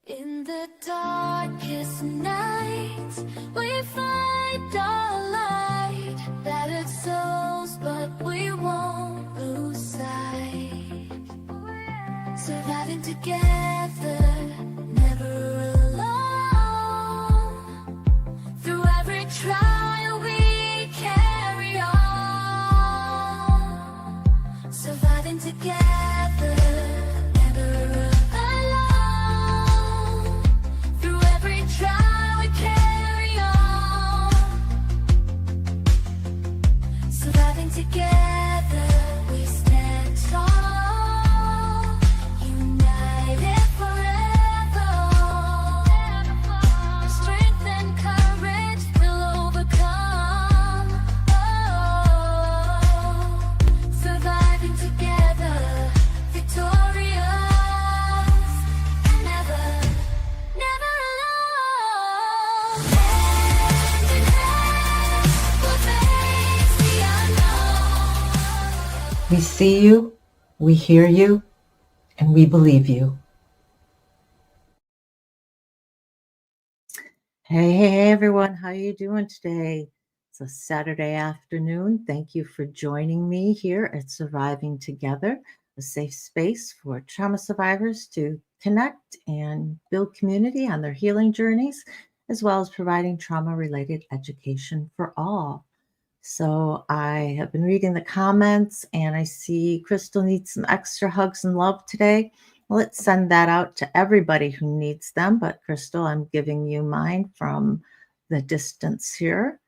In the darkest nights, we find our light. Battered souls, but we won't lose sight. Surviving together, never alone. Through every trial, we carry on. Surviving together, never alone. Through every trial, we carry on. Surviving together, we stand tall. United forever. Strength and courage will overcome. Oh, surviving together, victorious, never, never alone. Hand in hand, we'll face the unknown. We see you, we hear you, and we believe you. Hey everyone, how you doing today? It's a Saturday afternoon. Thank you for joining me here at Surviving Together, a safe space for trauma survivors to connect and build community on their healing journeys, as well as providing trauma-related education for all. So I have been reading the comments and I see Crystal needs some extra hugs and love today. Let's send that out to everybody who needs them. But Crystal, I'm giving you mine from the distance here.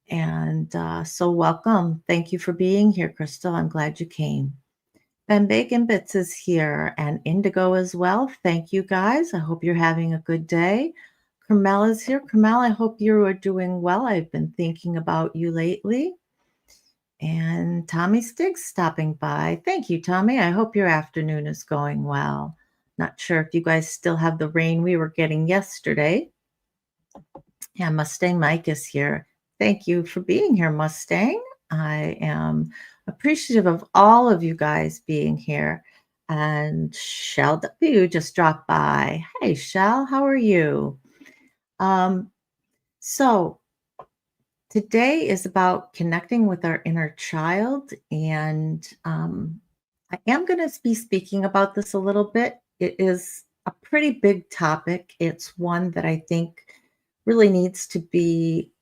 And so welcome. Thank you for being here, Crystal. I'm glad you came. Ben Bacon Bits is here and Indigo as well. Thank you guys. I hope you're having a good day. Carmel is here. Carmel, I hope you are doing well. I've been thinking about you lately. And Tommy Stiggs stopping by. Thank you, Tommy. I hope your afternoon is going well. Not sure if you guys still have the rain we were getting yesterday. Yeah, Mustang Mike is here. Thank you for being here, Mustang. I am appreciative of all of you guys being here. And Shell W just dropped by. Hey, Shell, how are you? So today is about connecting with our inner child, and I am going to be speaking about this a little bit. It is a pretty big topic. It's one that I think really needs to be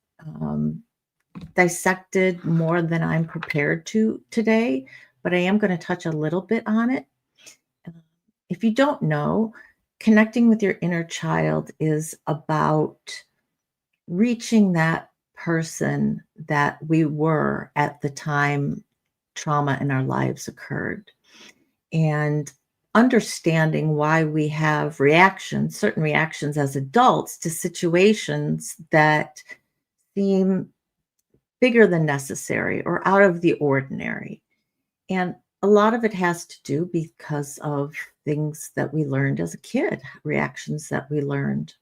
dissected more than I'm prepared to today, but I am going to touch a little bit on it. If you don't know, connecting with your inner child is about reaching that person that we were at the time trauma in our lives occurred, and understanding why we have certain reactions as adults to situations that seem bigger than necessary or out of the ordinary. And a lot of it has to do because of things that we learned as a kid, reactions that we learned.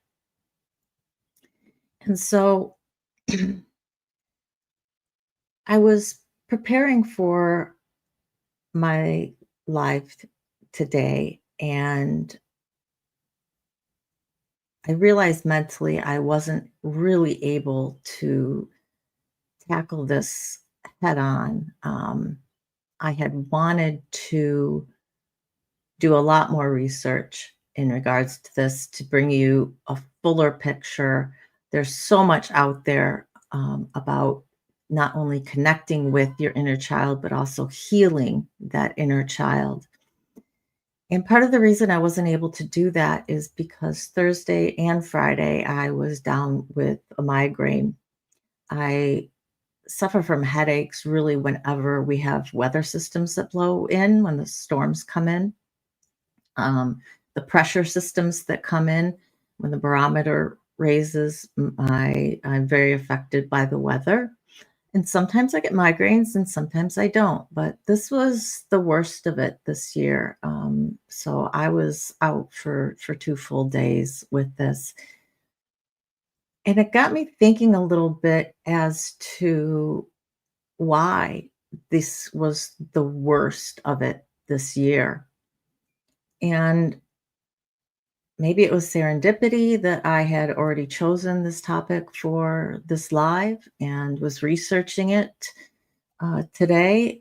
And so I was preparing for my live today, and I realized mentally I wasn't really able to tackle this head on. I had wanted to do a lot more research in regards to this to bring you a fuller picture. There's so much out there about not only connecting with your inner child, but also healing that inner child. And part of the reason I wasn't able to do that is because Thursday and Friday, I was down with a migraine. I suffer from headaches really whenever we have weather systems that blow in, when the storms come in. The pressure systems that come in when the barometer raises, I'm very affected by the weather. And sometimes I get migraines and sometimes I don't. But this was the worst of it this year. So I was out for 2 full days with this. And it got me thinking a little bit as to why this was the worst of it this year. And maybe it was serendipity that I had already chosen this topic for this live and was researching it today,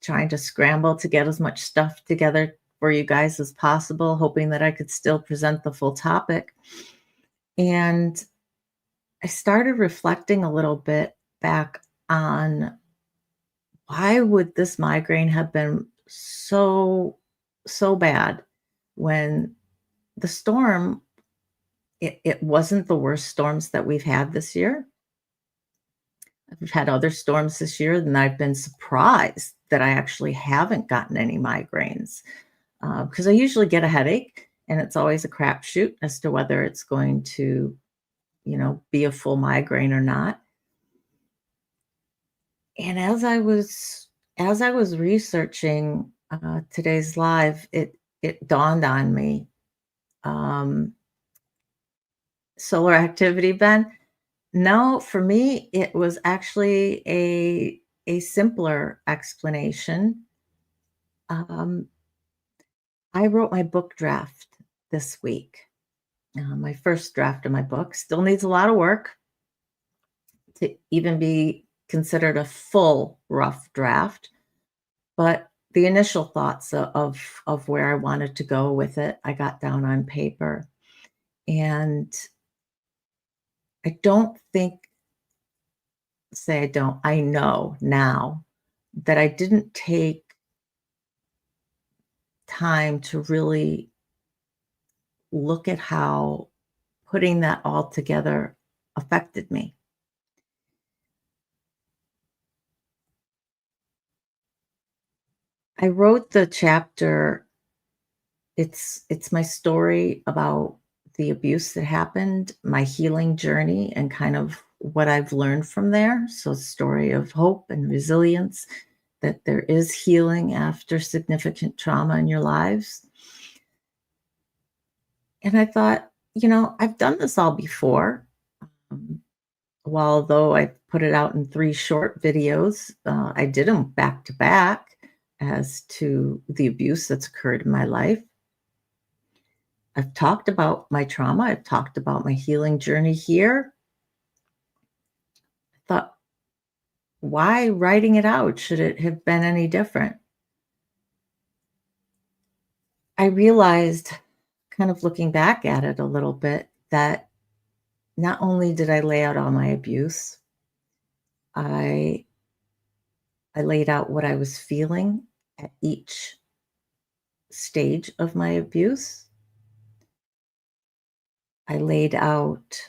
trying to scramble to get as much stuff together for you guys as possible, hoping that I could still present the full topic. And I started reflecting a little bit back on why would this migraine have been so bad when the storm, it wasn't the worst storms that we've had this year. We've had other storms this year, and I've been surprised that I actually haven't gotten any migraines, because I usually get a headache, and it's always a crapshoot as to whether it's going to, be a full migraine or not. And as I was researching today's live, it dawned on me. Um, Solar activity, Ben? No, for me, it was actually a simpler explanation. Um, I wrote my book draft this week. My first draft of my book still needs a lot of work to even be considered a full rough draft, but the initial thoughts of where I wanted to go with it, I got down on paper, and I don't think say I don't, I know now that I didn't take time to really look at how putting that all together affected me. I wrote the chapter, it's my story about the abuse that happened, my healing journey, and kind of what I've learned from there. So, a story of hope and resilience, that there is healing after significant trauma in your lives. And I thought, I've done this all before. Um, while though I put it out in 3 short videos, I did them back to back as to the abuse that's occurred in my life. I've talked about my trauma, I've talked about my healing journey here. I thought, why writing it out? Should it have been any different? I realized, kind of looking back at it a little bit, that not only did I lay out all my abuse, I I laid out what I was feeling at each stage of my abuse. I laid out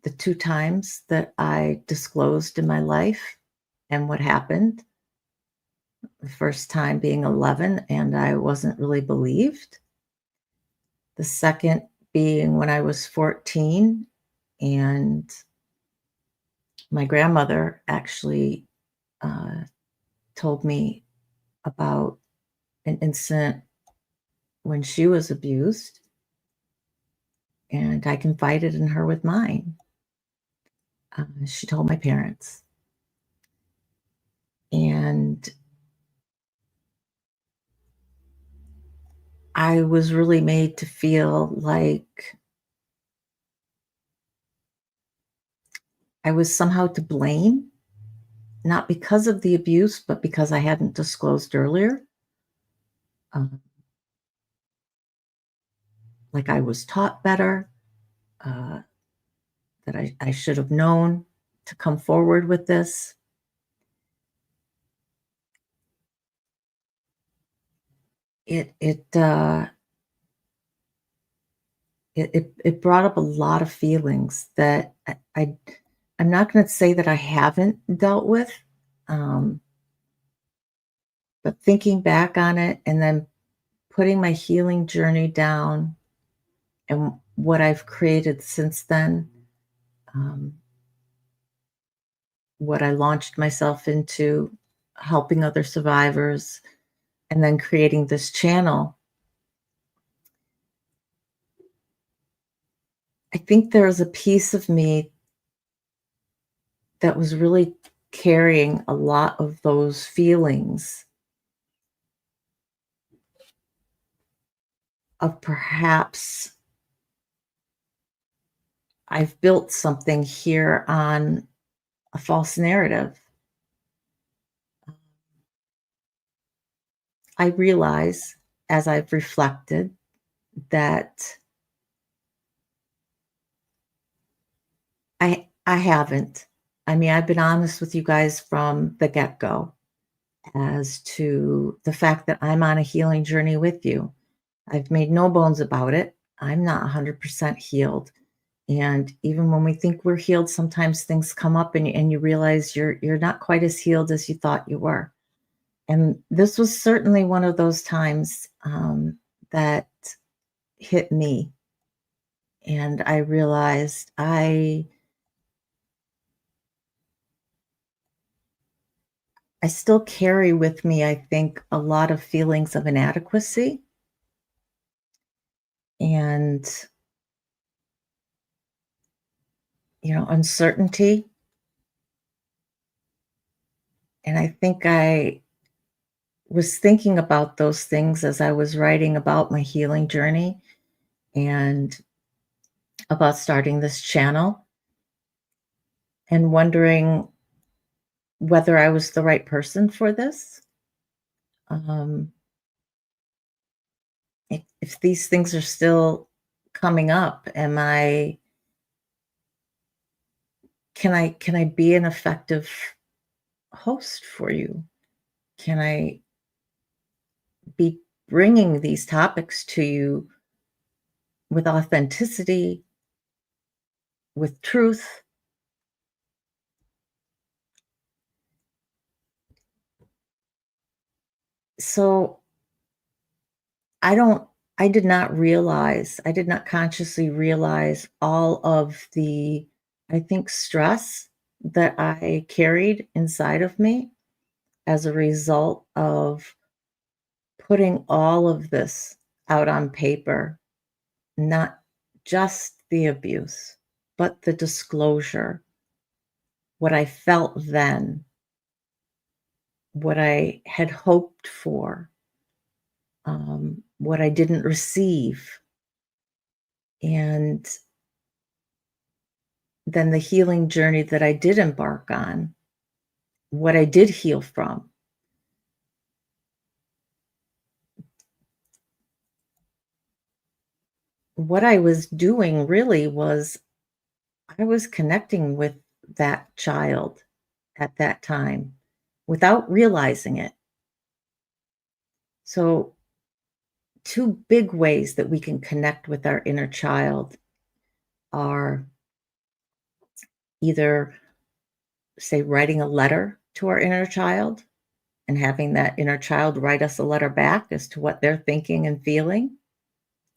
the 2 times that I disclosed in my life and what happened. The first time being 11, and I wasn't really believed. The second being when I was 14, and my grandmother actually uh, told me about an incident when she was abused, and I confided in her with mine. She told my parents, and I was really made to feel like I was somehow to blame, not because of the abuse, but because I hadn't disclosed earlier. Um, like I was taught better, uh, that I should have known to come forward with this. It brought up a lot of feelings that I'm not going to say that I haven't dealt with, um, but thinking back on it and then putting my healing journey down and what I've created since then, um, what I launched myself into, helping other survivors, and then creating this channel. I think there was a piece of me that was really carrying a lot of those feelings of perhaps I've built something here on a false narrative. I realize as I've reflected that I haven't. I mean, I've been honest with you guys from the get-go as to the fact that I'm on a healing journey with you. I've made no bones about it. I'm not 100% healed. And even when we think we're healed, sometimes things come up and you realize you're not quite as healed as you thought you were. And this was certainly one of those times that hit me. And I realized I still carry with me, I think, a lot of feelings of inadequacy and, uncertainty. And I think I was thinking about those things as I was writing about my healing journey and about starting this channel and wondering whether I was the right person for this. Um, if these things are still coming up, can I be an effective host for you? Can I be bringing these topics to you with authenticity, with truth? So I don't I did not consciously realize all of the, I think, stress that I carried inside of me as a result of putting all of this out on paper, not just the abuse, but the disclosure, what I felt then, what I had hoped for, what I didn't receive, and then the healing journey that I did embark on, what I did heal from. What I was doing really was I was connecting with that child at that time without realizing it. So, two big ways that we can connect with our inner child are either, say, writing a letter to our inner child and having that inner child write us a letter back as to what they're thinking and feeling.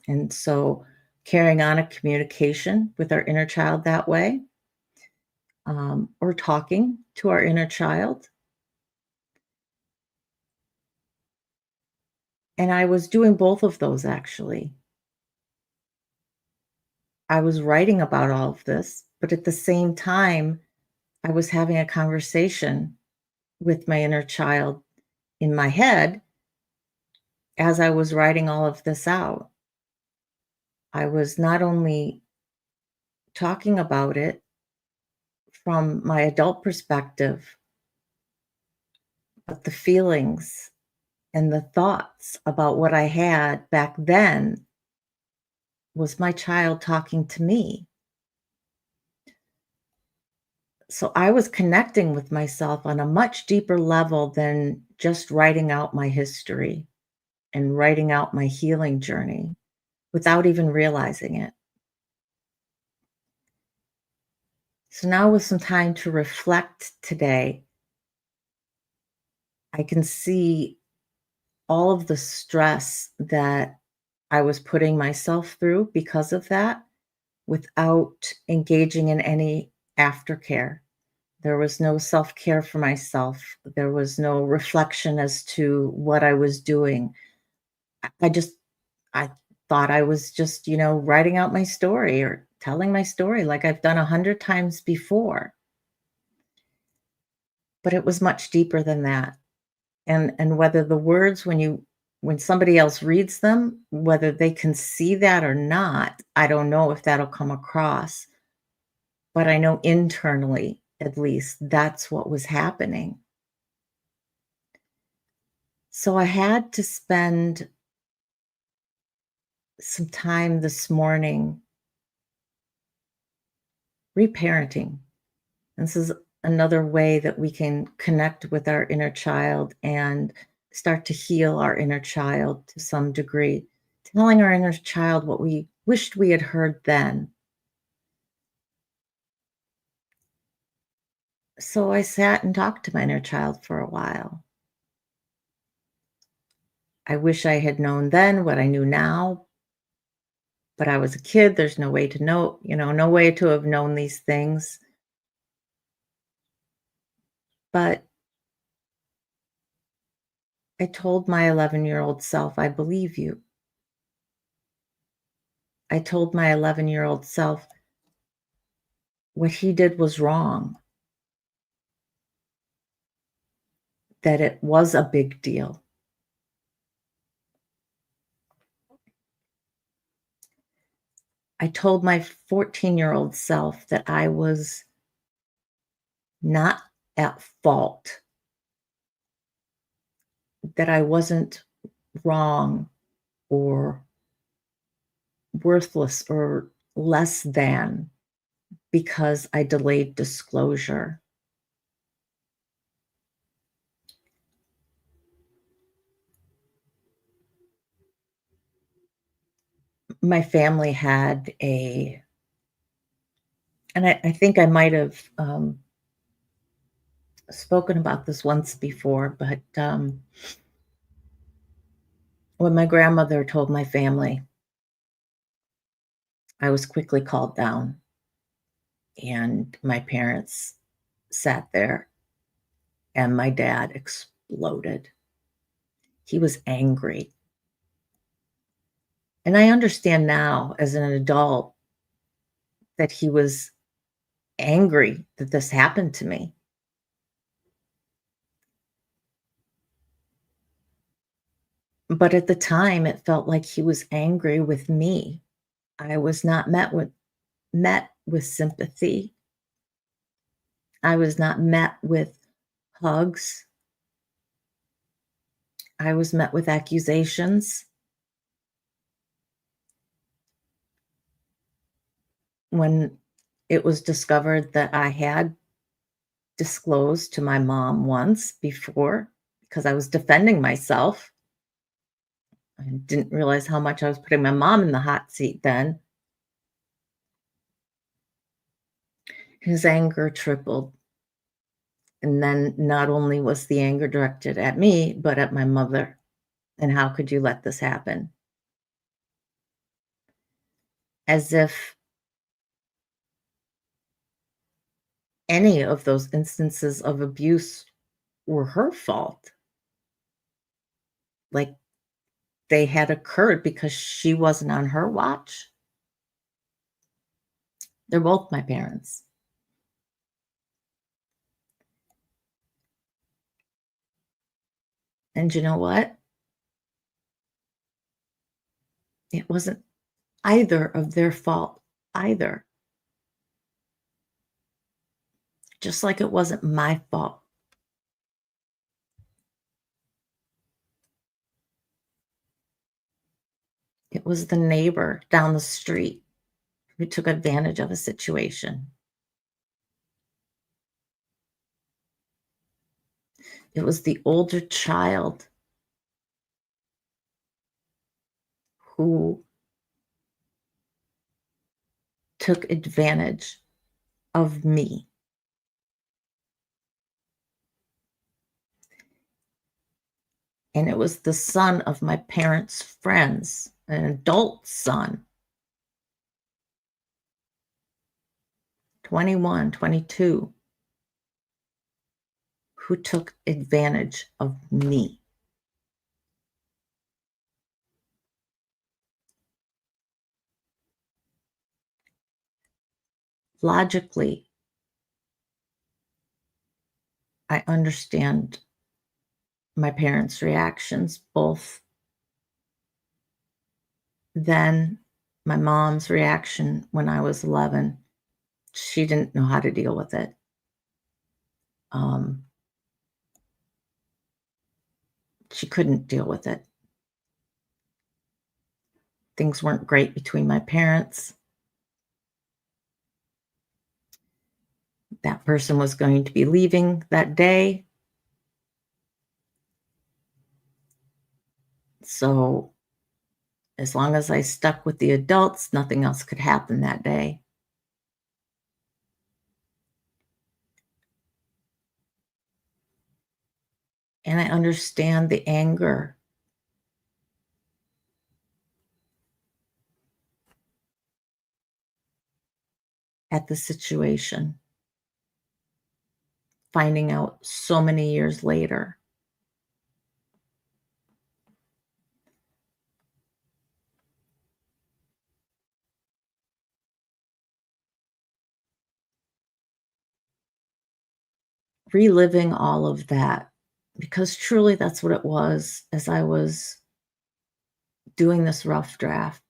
And so, carrying on a communication with our inner child that way, or talking to our inner child. And I was doing both of those actually. I was writing about all of this, but at the same time, I was having a conversation with my inner child in my head as I was writing all of this out. I was not only talking about it from my adult perspective, but the feelings and the thoughts about what I had back then was my child talking to me. So I was connecting with myself on a much deeper level than just writing out my history and writing out my healing journey without even realizing it. So now, with some time to reflect today, I can see all of the stress that I was putting myself through because of that without engaging in any aftercare. There was no self care for myself. There was no reflection as to what I was doing. I thought I was just, writing out my story or telling my story like I've done 100 times before. But it was much deeper than that. And whether the words, when you When somebody else reads them, whether they can see that or not, I don't know if that'll come across, but I know internally, at least, that's what was happening. So I had to spend some time this morning reparenting. This is another way that we can connect with our inner child and start to heal our inner child to some degree, telling our inner child what we wished we had heard then. So I sat and talked to my inner child for a while. I wish I had known then what I knew now, but I was a kid. There's no way to know, no way to have known these things. But I told my 11-year-old self, I believe you. I told my 11-year-old self what he did was wrong, that it was a big deal. I told my 14-year-old self that I was not at fault, that I wasn't wrong or worthless or less than because I delayed disclosure. My family had and I think I might have spoken about this once before, but when my grandmother told my family, I was quickly called down, and my parents sat there, and my dad exploded. He was angry. And I understand now as an adult that he was angry that this happened to me. But at the time, it felt like he was angry with me. I was not met with sympathy. I was not met with hugs. I was met with accusations. When it was discovered that I had disclosed to my mom once before because I was defending myself, I didn't realize how much I was putting my mom in the hot seat then. His anger tripled. And then not only was the anger directed at me, but at my mother. And how could you let this happen? As if any of those instances of abuse were her fault. Like they had occurred because she wasn't on her watch. They're both my parents. And you know what? It wasn't either of their fault either. Just like it wasn't my fault. It was the neighbor down the street who took advantage of a situation. It was the older child who took advantage of me. And it was the son of my parents' friends, an adult son, 21, 22, who took advantage of me. Logically, I understand my parents' reactions, both Then my mom's reaction when I was 11, she didn't know how to deal with it. Um, she couldn't deal with it. Things weren't great between my parents. That person was going to be leaving that day. So as long as I stuck with the adults, nothing else could happen that day. And I understand the anger at the situation, finding out so many years later. Reliving all of that, because truly that's what it was as I was doing this rough draft.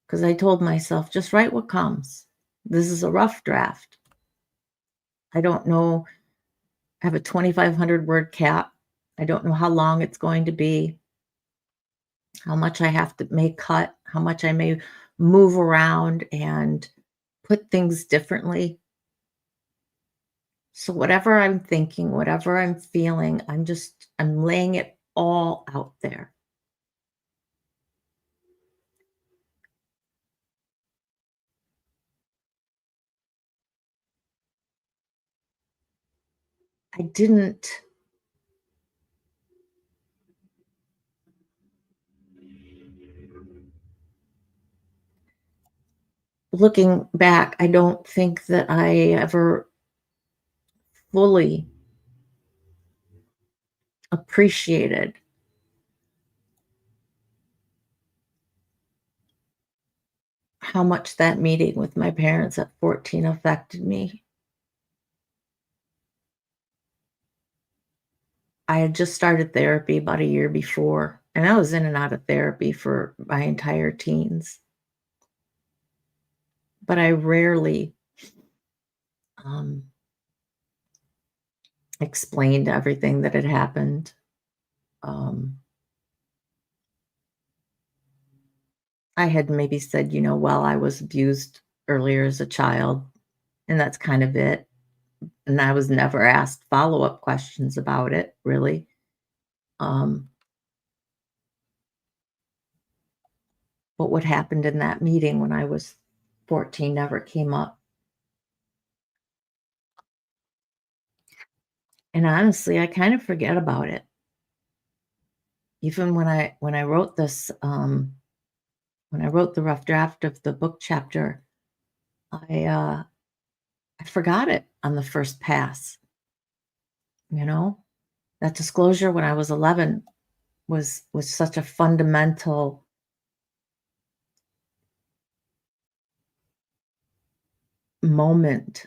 Because I told myself, just write what comes. This is a rough draft. I don't know. I have a 2,500 word cap. I don't know how long it's going to be, how much I have to may cut, how much I may move around and put things differently. So whatever I'm thinking, whatever I'm feeling, I'm laying it all out there. I didn't Looking back, I don't think that I ever fully appreciated how much that meeting with my parents at 14 affected me. I had just started therapy about a year before, and I was in and out of therapy for my entire teens. But I rarely um, explained everything that had happened. Um, I had maybe said, well, I was abused earlier as a child, and that's kind of it. And I was never asked follow-up questions about it, really. Um, but what happened in that meeting when I was 14 never came up. And honestly, I kind of forget about it. Even when I wrote this, when I wrote the rough draft of the book chapter, I uh, I forgot it on the first pass. You know, that disclosure when I was 11 was such a fundamental moment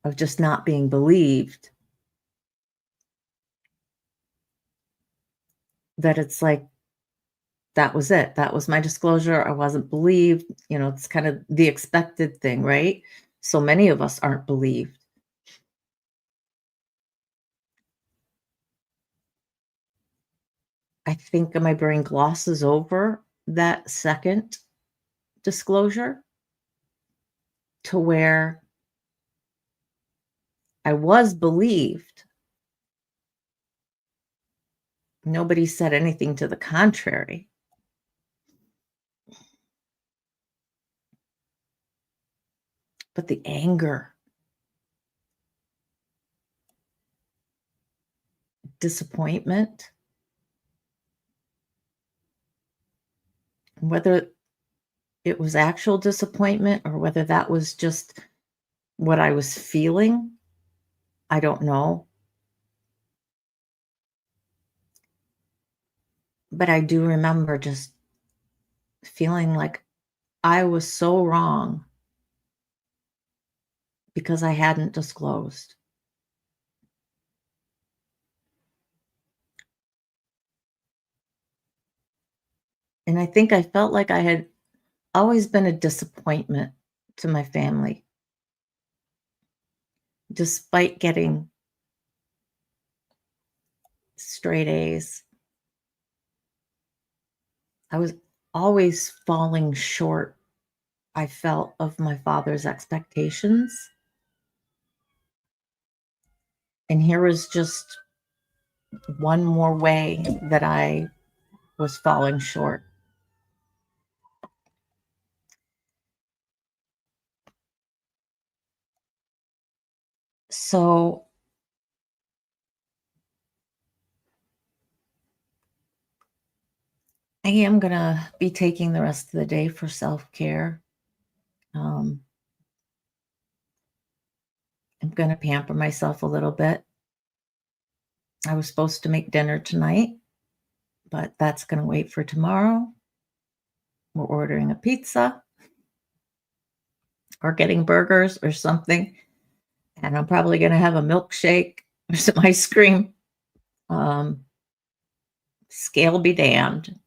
of just not being believed, that it's like that was it. That was my disclosure. I wasn't believed. It's kind of the expected thing, right? So many of us aren't believed. I think my brain glosses over that second disclosure to where I was believed. Nobody said anything to the contrary. But the anger, disappointment, whether it was actual disappointment or whether that was just what I was feeling, I don't know. But I do remember just feeling like I was so wrong because I hadn't disclosed. And I think I felt like I had always been a disappointment to my family, despite getting straight A's. I was always falling short, I felt, of my father's expectations. And here was just one more way that I was falling short. So I am going to be taking the rest of the day for self care. Um, I'm going to pamper myself a little bit. I was supposed to make dinner tonight, but that's going to wait for tomorrow. We're ordering a pizza or getting burgers or something. And I'm probably going to have a milkshake or some ice cream. Um, Scale be damned.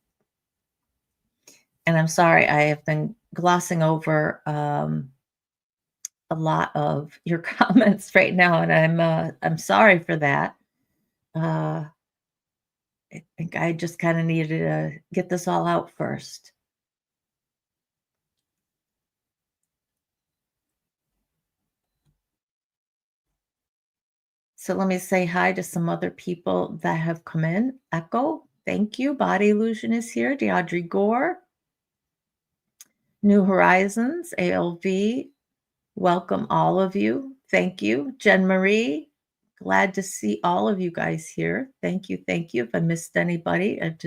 And I'm sorry, I have been glossing over a lot of your comments right now, and I'm sorry for that. Uh, I think I just kind of needed to get this all out first. So let me say hi to some other people that have come in. Echo, thank you. Body Illusion is here. Deaudrey Gore, New Horizons, ALV. Welcome, all of you. Thank you. Jen Marie, glad to see all of you guys here. Thank you. Thank you. If I missed anybody, I'm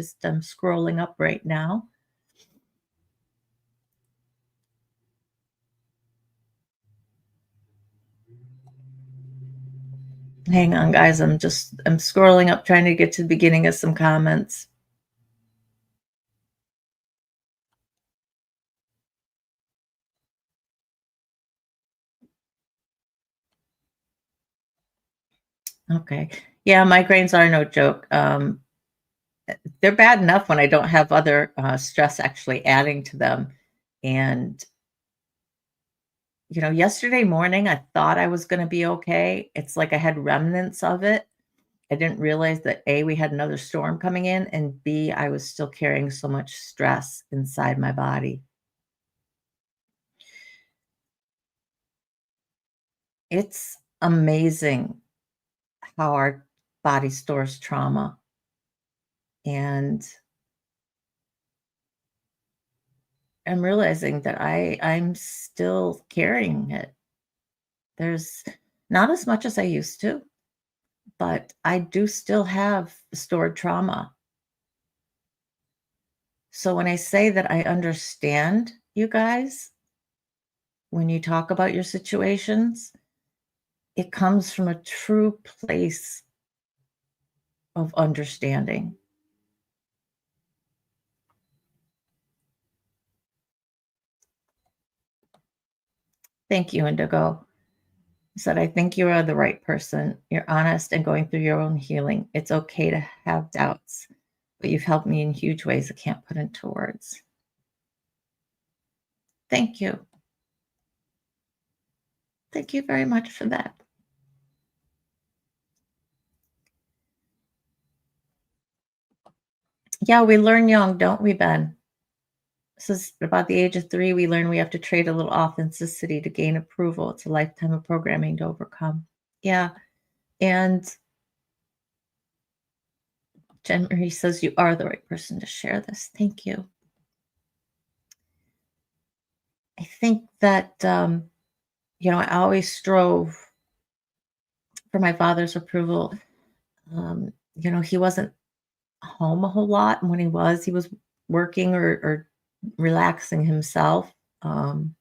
scrolling up right now. Hang on, guys. I'm scrolling up trying to get to the beginning of some comments. Okay. Yeah, migraines are no joke. They're bad enough when I don't have other stress actually adding to them. And, yesterday morning, I thought I was going to be okay. It's like I had remnants of it. I didn't realize that A, we had another storm coming in, and B, I was still carrying so much stress inside my body. It's amazing how our body stores trauma. And I'm realizing that I'm still carrying it. There's not as much as I used to, but I do still have stored trauma. So when I say that I understand you guys, when you talk about your situations, it comes from a true place of understanding. Thank you, Indigo. I said, I think you are the right person. You're honest and going through your own healing. It's okay to have doubts, but you've helped me in huge ways I can't put into words. Thank you. Thank you very much for that. Yeah, we learn young, don't we, Ben? This is about the age of 3. We learn we have to trade a little authenticity to gain approval. It's a lifetime of programming to overcome. Yeah. And Jen Marie says you are the right person to share this. Thank you. I think that, I always strove for my father's approval. He wasn't home a whole lot. And when he was working or relaxing himself. And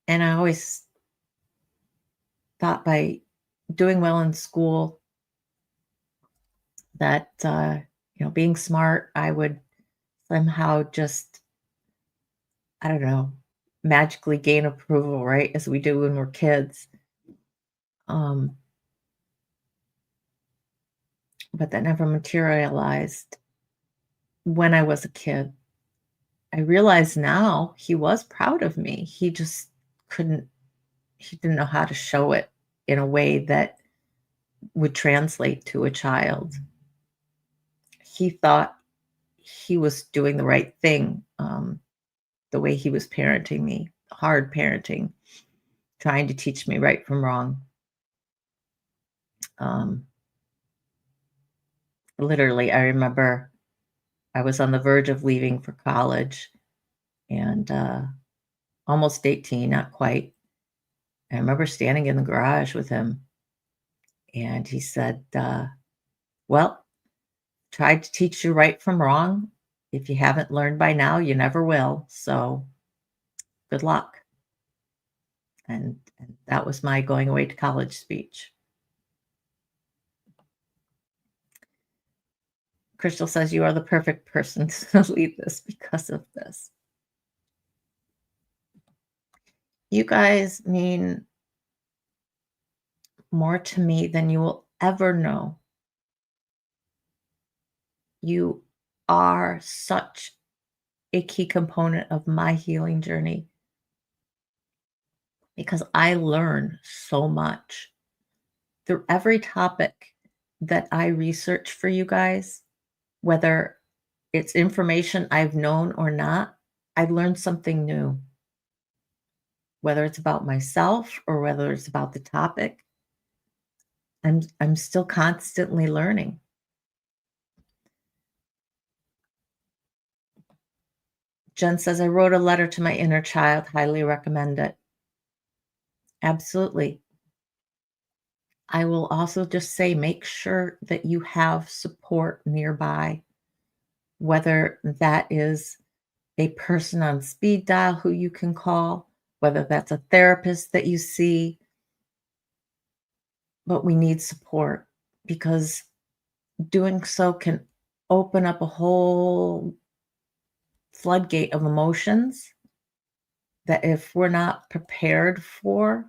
I always thought by doing well in school that, being smart, I would somehow just, I don't know, magically gain approval, right? As we do when we're kids. But that never materialized. when I was a kid. I realize now he was proud of me. He just couldn't he didn't know how to show it in a way that would translate to a child. He thought he was doing the right thing, the way he was parenting me, hard parenting, trying to teach me right from wrong. Um, Literally, I remember I was on the verge of leaving for college and almost 18, not quite. I remember standing in the garage with him, and he said, well, tried to teach you right from wrong. If you haven't learned by now, you never will. So good luck. And that was my going away to college speech. Crystal says you are the perfect person to lead this because of this. You guys mean more to me than you will ever know. You are such a key component of my healing journey because I learn so much through every topic that I research for you guys, whether it's information I've known or not, I learned something new, whether it's about myself or whether it's about the topic. I'm still constantly learning. Jen says, I wrote a letter to my inner child, highly recommend it. Absolutely. I will also just say make sure that you have support nearby, whether that is a person on speed dial who you can call, whether that's a therapist that you see, but we need support because doing so can open up a whole floodgate of emotions that if we're not prepared for,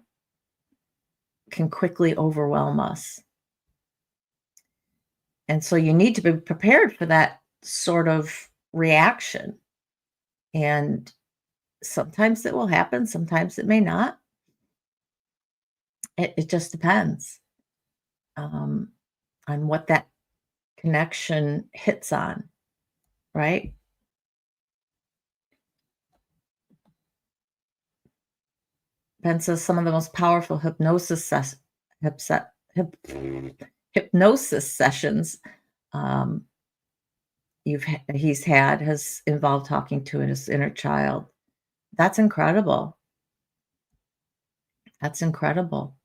can quickly overwhelm us. And so you need to be prepared for that sort of reaction. And sometimes it will happen, sometimes it may not. It just depends um, on what that connection hits on, right? Ben says some of the most powerful hypse- hypnosis sessions um, he's had has involved talking to his inner child. That's incredible. That's incredible.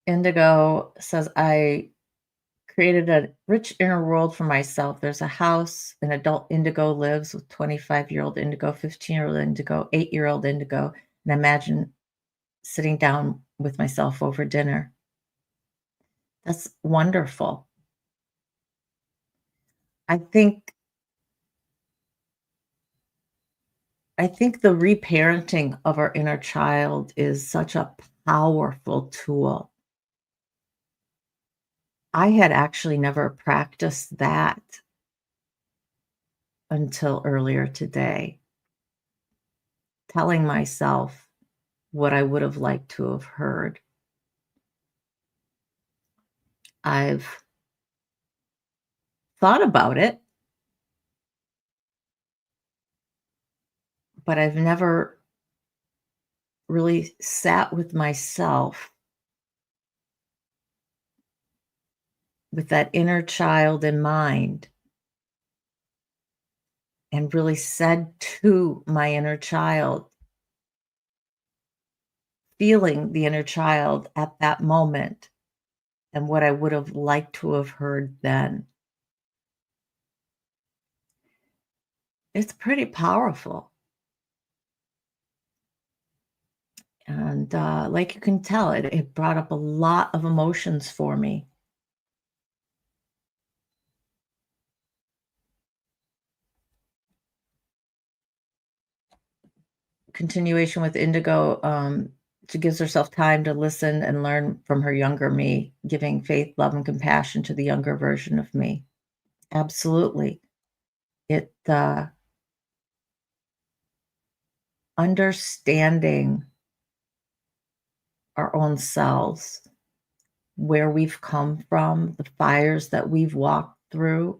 Indigo says, I created a rich inner world for myself. There's a house, an adult indigo lives with 25-year-old indigo, 15-year-old indigo, 8-year-old indigo. And imagine sitting down with myself over dinner. That's wonderful. I think the reparenting of our inner child is such a powerful tool. I had actually never practiced that until earlier today, telling myself what I would have liked to have heard. I've thought about it, but I've never really sat with myself with that inner child in mind and really said to my inner child, feeling the inner child at that moment and what I would have liked to have heard then. It's pretty powerful. And like you can tell, it brought up a lot of emotions for me. Continuation with indigo. She gives herself time to listen and learn from her younger me, giving faith, love, and compassion to the younger version of me. Absolutely. It understanding our own selves, where we've come from, the fires that we've walked through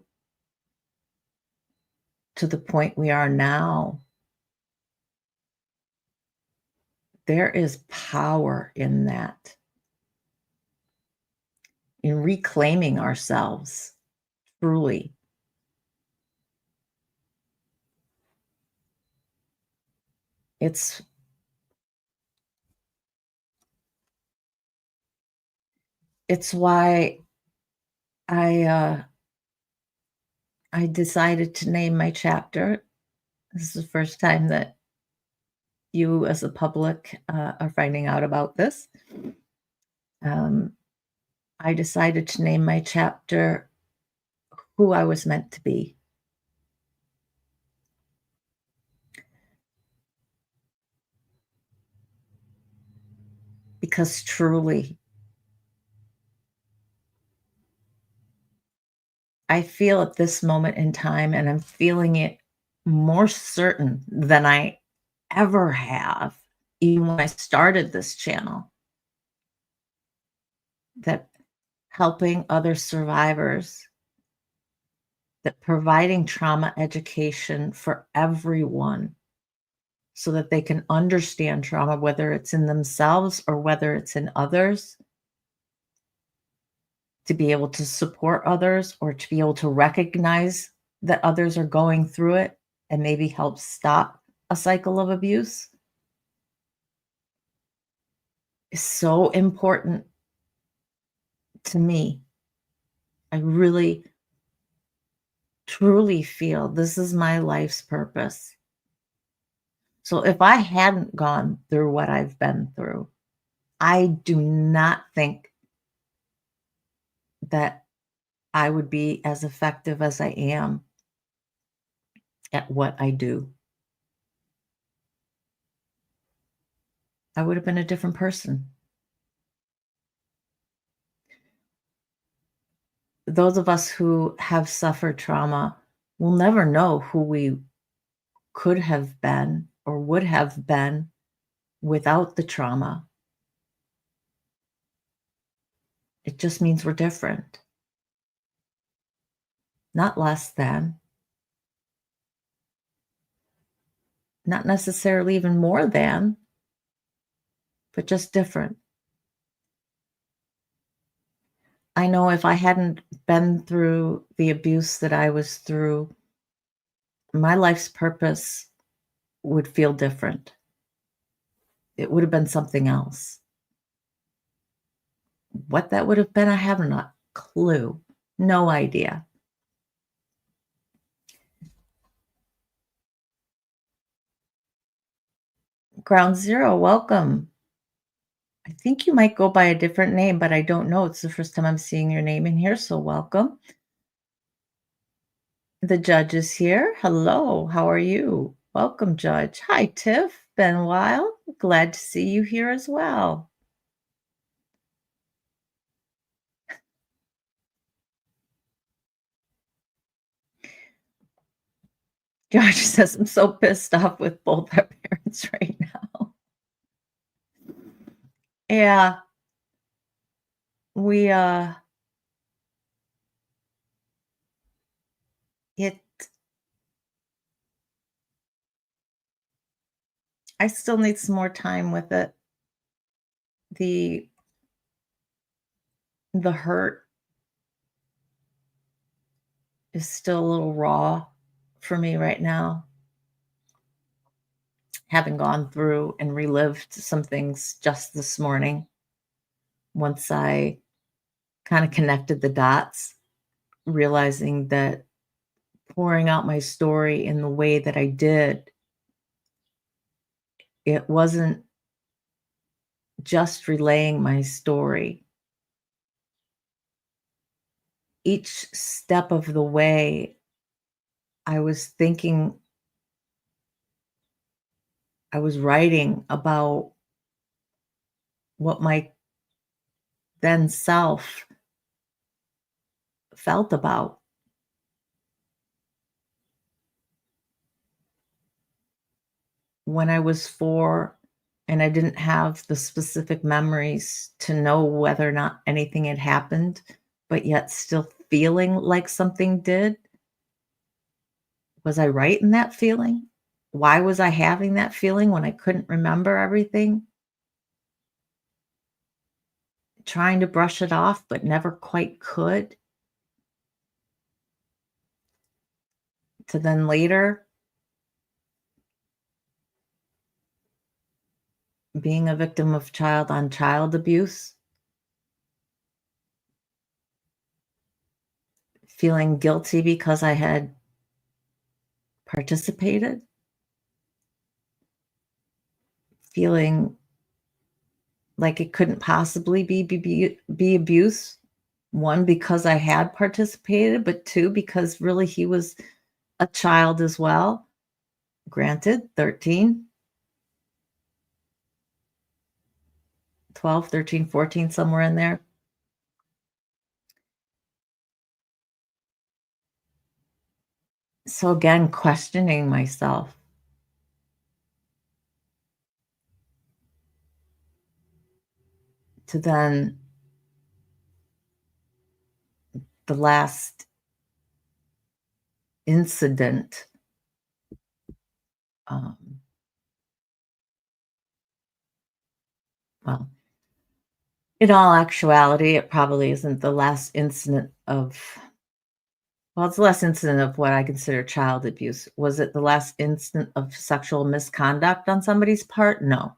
to the point we are now. There is power in that, in reclaiming ourselves, truly. It's it's why I I decided to name my chapter. This is the first time that you, as a public, are finding out about this. Um, I decided to name my chapter "Who I Was Meant to Be," because truly, I feel at this moment in time, and I'm feeling it more certain than I ever have, even when I started this channel, that helping other survivors, that providing trauma education for everyone so that they can understand trauma, whether it's in themselves or whether it's in others, to be able to support others or to be able to recognize that others are going through it and maybe help stop a cycle of abuse is so important to me. I really, truly feel this is my life's purpose. So if I hadn't gone through what I've been through, I do not think that I would be as effective as I am at what I do. I would have been a different person. Those of us who have suffered trauma will never know who we could have been or would have been without the trauma. It just means we're different, not less than, not necessarily even more than, but just different. I know if I hadn't been through the abuse that I was through, my life's purpose would feel different. It would have been something else. What that would have been, I have not clue. No idea. Ground Zero, welcome. I think you might go by a different name, but I don't know. It's the first time I'm seeing your name in here, so welcome. The judge is here. Hello, how are you? Welcome, Judge. Hi, Tiff. Been a while. Glad to see you here as well. Josh says, I'm so pissed off with both our parents right now. Yeah, we it I still need some more time with it. The the hurt is still a little raw for me right now, having gone through and relived some things just this morning. Once I kind of connected the dots, realizing that pouring out my story in the way that I did, it wasn't just relaying my story. Each step of the way, I was thinking, I was writing about what my then self felt about when I was 4 and I didn't have the specific memories to know whether or not anything had happened, but yet still feeling like something did. Was I right in that feeling? Why was I having that feeling when I couldn't remember everything? Trying to brush it off, but never quite could, to then later being a victim of child on child abuse, feeling guilty because I had participated, feeling like it couldn't possibly be abuse. One, because I had participated, but two, because really he was a child as well. Granted, 13, 12, 13, 14, somewhere in there. So again, questioning myself to then the last incident, um, well, in all actuality, it probably isn't the last incident of well, it's the last incident of what I consider child abuse. Was it the last incident of sexual misconduct on somebody's part? No,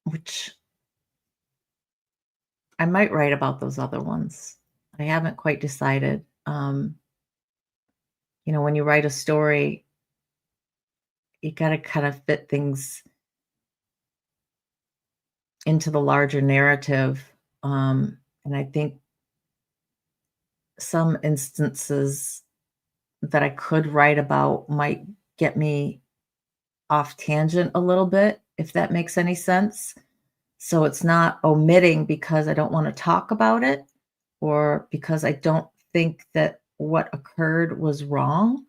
which I might write about those other ones. I haven't quite decided. When you write a story, you got to kind of fit things into the larger narrative. And I think some instances that I could write about might get me off tangent a little bit, if that makes any sense. So it's not omitting because I don't want to talk about it or because I don't think that what occurred was wrong.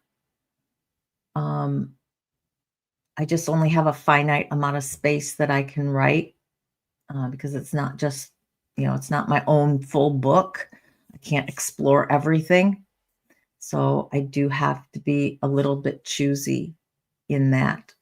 Um, I just only have a finite amount of space that I can write because it's not just, it's not my own full book. I can't explore everything. So I do have to be a little bit choosy in that.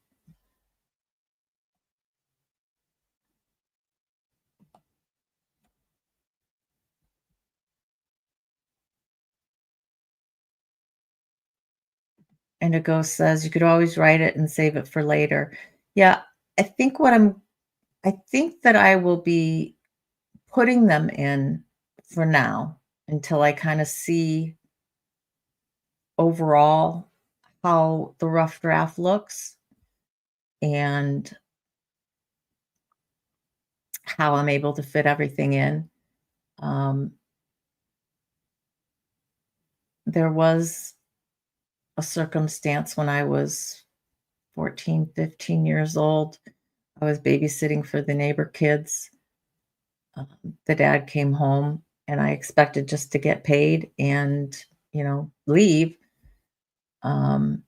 And a ghost says, "You could always write it and save it for later." Yeah, I think I think that I will be putting them in for now until I kinda see overall how the rough draft looks and how I'm able to fit everything in. Um, there was a circumstance when I was 14, 15 years old. I was babysitting for the neighbor kids. The dad came home, and I expected just to get paid and, leave. Um,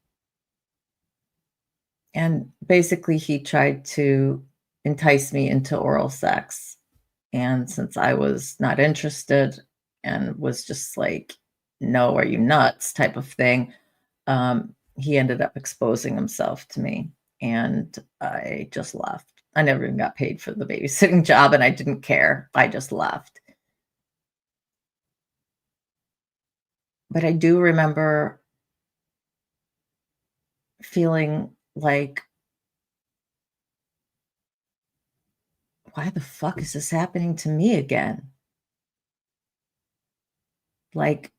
and basically, he tried to entice me into oral sex. And since I was not interested and was just like, no, are you nuts type of thing, he ended up exposing himself to me. And I just left. I never even got paid for the babysitting job and I didn't care. I just left. But I do remember feeling like, why the fuck is this happening to me again? Like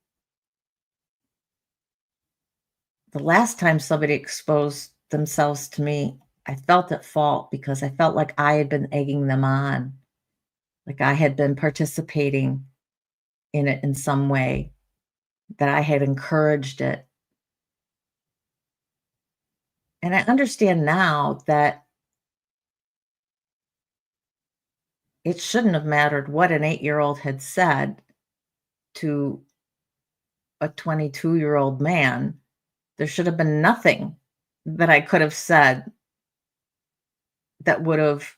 the last time somebody exposed themselves to me, I felt at fault because I felt like I had been egging them on, like I had been participating in it in some way. that I had encouraged it. And I understand now that it shouldn't have mattered what an 8-year-old had said to a 22-year-old man. There should have been nothing that I could have said that would have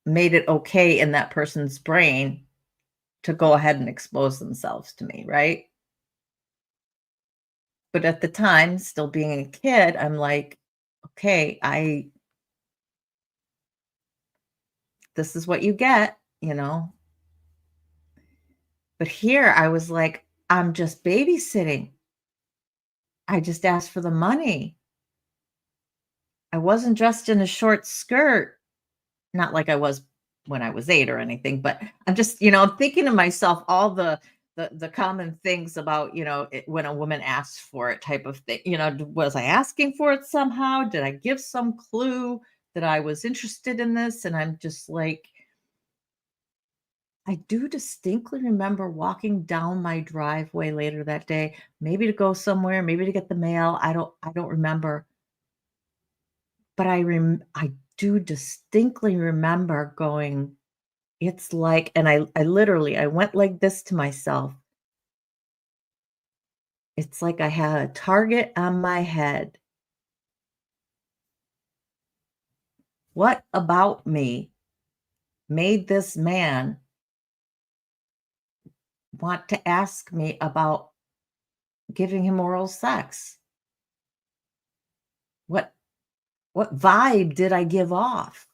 made it okay in that person's brain to go ahead and expose themselves to me, right? But at the time, still being a kid, I'm like, okay, this is what you get, you know? But here I was like, I'm just babysitting. I just asked for the money. I wasn't dressed in a short skirt. Not like I was when I was 8 or anything, but I'm just, I'm thinking to myself all the common things about, when a woman asks for it type of thing. Was I asking for it somehow? Did I give some clue that I was interested in this? And I'm just like, I do distinctly remember walking down my driveway later that day, maybe to go somewhere, maybe to get the mail. I don't remember, but I do distinctly remember going, it's like, and I literally I went like this to myself. It's like I had a target on my head. What about me made this man want to ask me about giving him oral sex? What what vibe did I give off?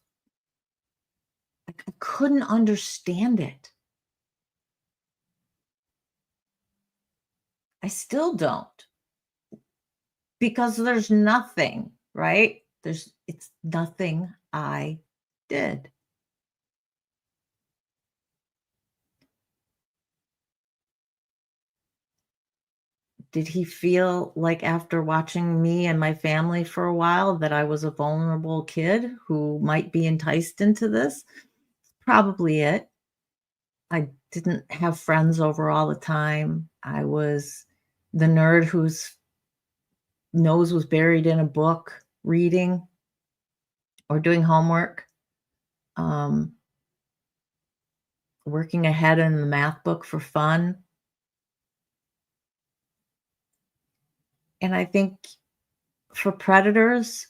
I couldn't understand it. I still don't, because there's nothing, right? It's nothing I did. Did he feel like after watching me and my family for a while that I was a vulnerable kid who might be enticed into this? Probably it. I didn't have friends over all the time. I was the nerd whose nose was buried in a book, reading or doing homework, um, working ahead in the math book for fun. And I think for predators,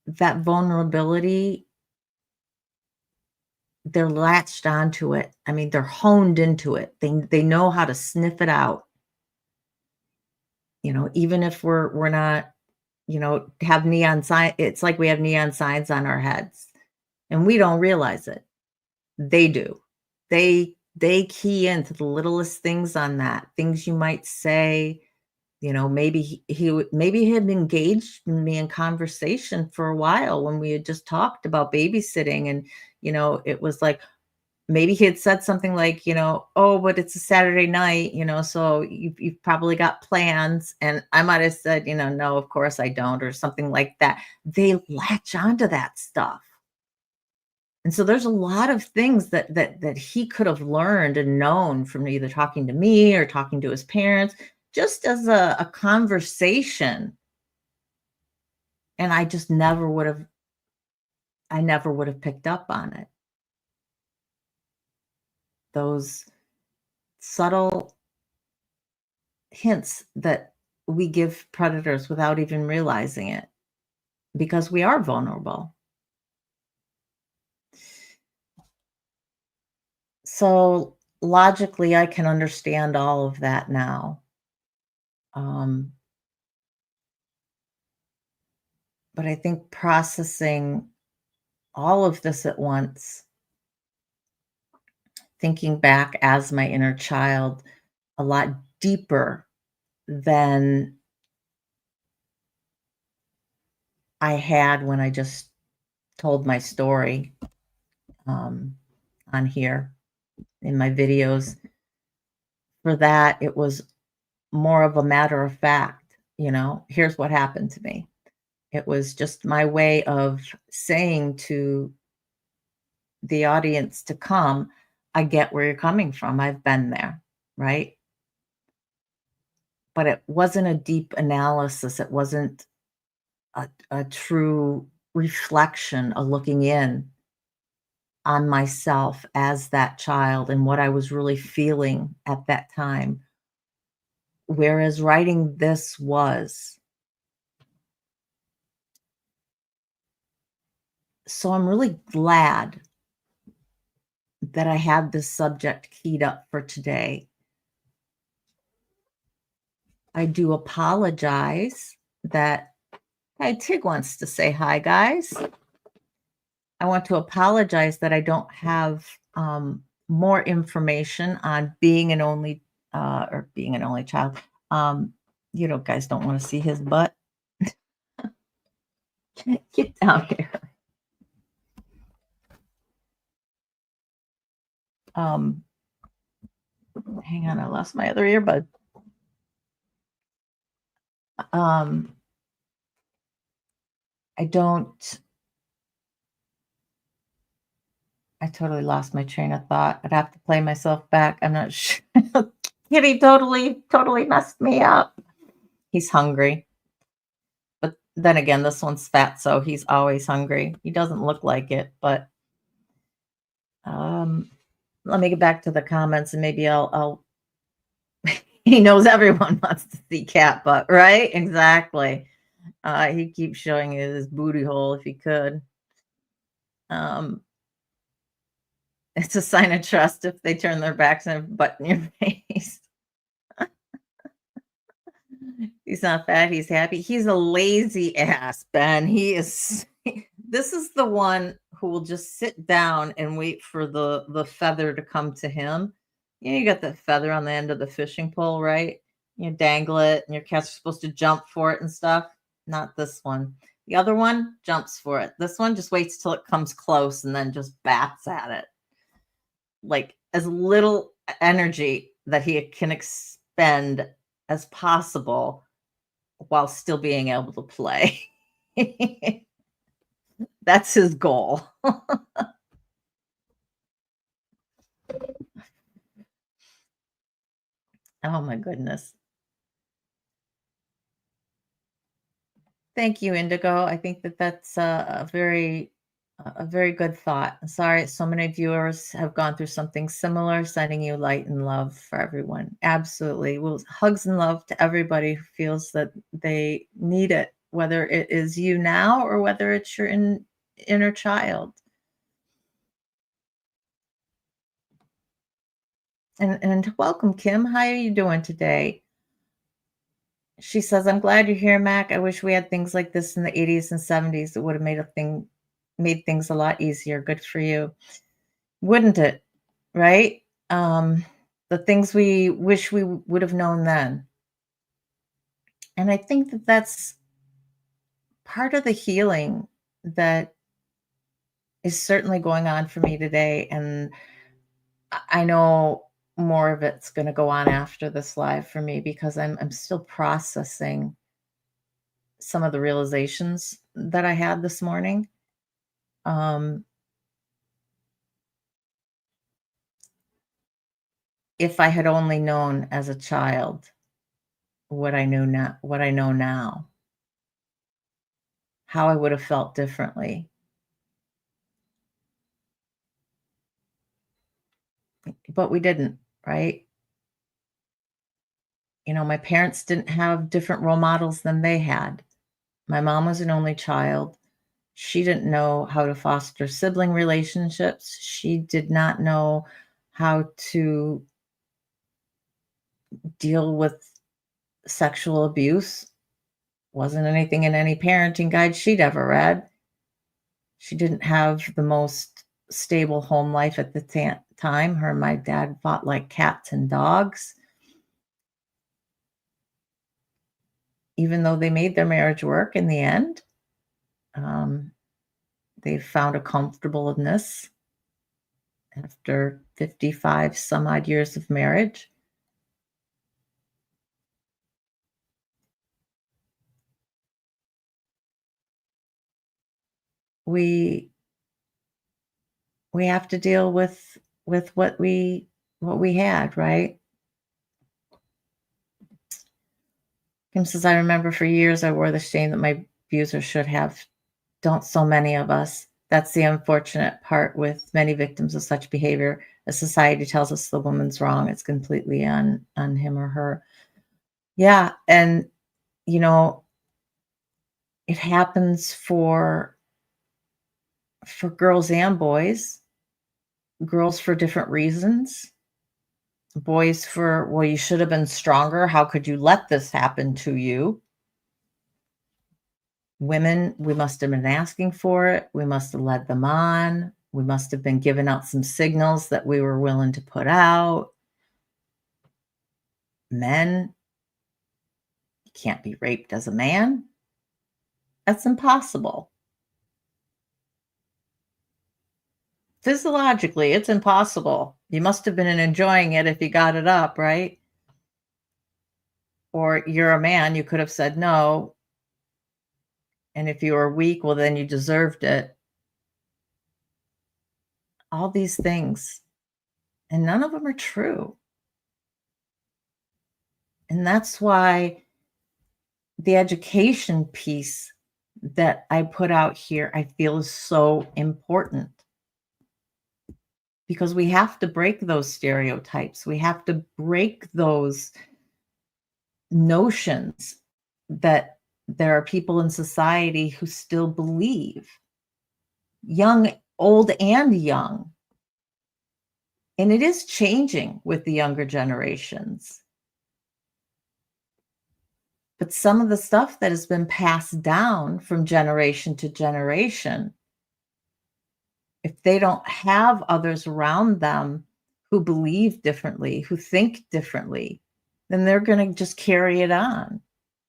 that vulnerability, they're latched onto it. I mean, they're honed into it. They know how to sniff it out. Even if we're not, have neon sign. It's like we have neon signs on our heads, and we don't realize it. They do. They key into the littlest things on that. Things you might say. Maybe maybe he had engaged me in conversation for a while when we had just talked about babysitting, and it was like, maybe he had said something like, "Oh, but it's a Saturday night, so you've probably got plans." And I might have said, "No, of course I don't," or something like that. They latch onto that stuff. And so there's a lot of things that he could have learned and known from either talking to me or talking to his parents, just as a conversation. And I never would have picked up on it. Those subtle hints that we give predators without even realizing it, because we are vulnerable. So logically, I can understand all of that now. Um, but I think processing all of this at once, thinking back as my inner child a lot deeper than I had when I just told my story, um, on here in my videos. For that, it was more of a matter of fact, here's what happened to me. It was just my way of saying to the audience to come, I get where you're coming from. I've been there, right? but it wasn't a deep analysis. It wasn't a true reflection, a looking in on myself as that child and what I was really feeling at that time. Whereas writing this was. So I'm really glad that I had this subject keyed up for today. I do apologize that Hey, Tig wants to say hi, guys. I want to apologize that I don't have more information on being an only or being an only child. Guys don't want to see his butt. Get down here. Um, Hang on, I lost my other earbud. Um, I don't. I totally lost my train of thought. I'd have to play myself back. I'm not sure. Kitty totally messed me up. He's hungry. But then again, this one's fat, so he's always hungry. He doesn't look like it, but um, let me get back to the comments and maybe I'll he knows everyone wants to see cat butt, right? Exactly. He keeps showing you his booty hole if he could. Um, it's a sign of trust if they turn their backs and have butt in your face. He's not fat, he's happy. He's a lazy ass, Ben. He is this is the one who will just sit down and wait for the feather to come to him. You got the feather on the end of the fishing pole, right? You dangle it and your cats are supposed to jump for it and stuff. Not this one. The other one jumps for it. This one just waits till it comes close and then just bats at it. Like as little energy that he can expend as possible while still being able to play. That's his goal. Oh my goodness. Thank you, Indigo. I think that that's a very good thought. Sorry, so many viewers have gone through something similar. Sending you light and love for everyone. Absolutely. Well, hugs and love to everybody who feels that they need it, whether it is you now or whether it's your inner child. And welcome, Kim. How are you doing today? She says, "I'm glad you're here, Mac. I wish we had things like this in the 80s and 70s. It would have made things a lot easier. Good for you. Wouldn't it? Right? The things we wish we would have known then." And I think that that's part of the healing that is certainly going on for me today. And I know more of it's going to go on after this live for me because I'm still processing some of the realizations that I had this morning. Um, if I had only known as a child what I know now, how I would have felt differently. But we didn't, right? My parents didn't have different role models than they had. My mom was an only child. She didn't know how to foster sibling relationships. She did not know how to deal with sexual abuse. Wasn't anything in any parenting guide she'd ever read. She didn't have the most stable home life at the time. Her and my dad fought like cats and dogs. Even though they made their marriage work in the end, um, they found a comfortableness after 55 some odd years of marriage. We we have to deal with what we had, right? Kim says, I remember for years I wore the shame that my abuser should have. Don't so many of us. That's the unfortunate part with many victims of such behavior. As society tells us the woman's wrong, it's completely on him or her. Yeah, and you know, it happens for girls and boys. Girls for different reasons. Boys for, well, you should have been stronger. How could you let this happen to you? Women, we must have been asking for it. We must have led them on. We must have been giving out some signals that we were willing to put out. Men, you can't be raped as a man. That's impossible. Physiologically, it's impossible. You must have been enjoying it if you got it up, right? Or you're a man, you could have said no. And if you were weak, well, then you deserved it. All these things. And none of them are true. And that's why the education piece that I put out here, I feel is so important because we have to break those stereotypes. We have to break those notions that there are people in society who still believe, young, old, and young. And it is changing with the younger generations. But some of the stuff that has been passed down from generation to generation, if they don't have others around them who believe differently, who think differently, then they're going to just carry it on.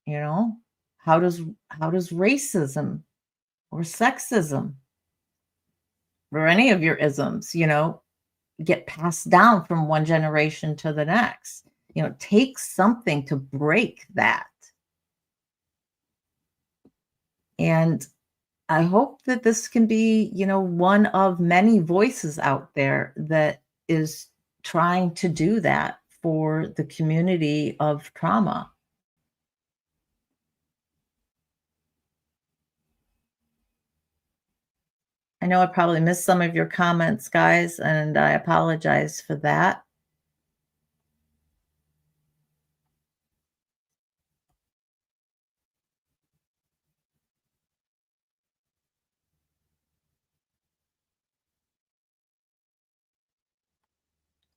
You know, how does racism or sexism or any of your isms, get passed down from one generation to the next? It takes something to break that. And I hope that this can be, one of many voices out there that is trying to do that for the community of trauma. I know I probably missed some of your comments, guys, and I apologize for that.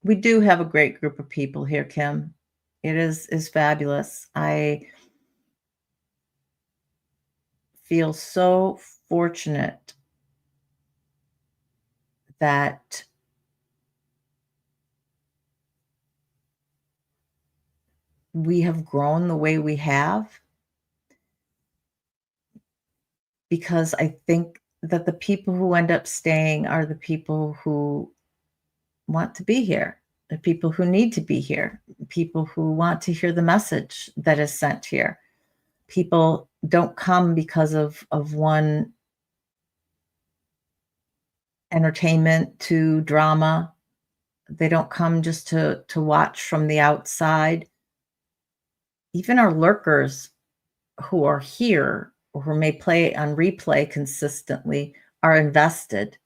We do have a great group of people here, Kim. It is fabulous. I feel so fortunate that we have grown the way we have because I think that the people who end up staying are the people who want to be here, the people who need to be here, people who want to hear the message that is sent here. People don't come because of one entertainment to drama. They don't come just to watch from the outside. Even our lurkers who are here or who may play on replay consistently are invested.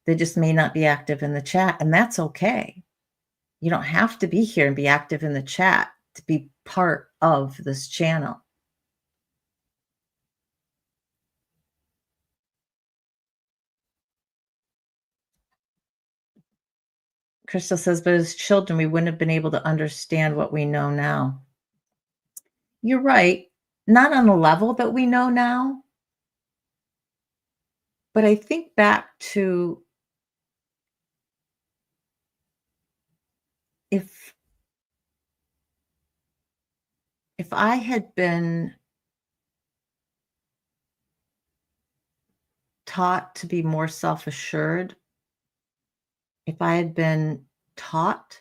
They just may not be active in the chat, and that's okay. You don't have to be here and be active in the chat to be part of this channel. Crystal says, but as children, we wouldn't have been able to understand what we know now. You're right. Not on the level that we know now. But I think back to if I had been taught to be more self-assured, if I had been taught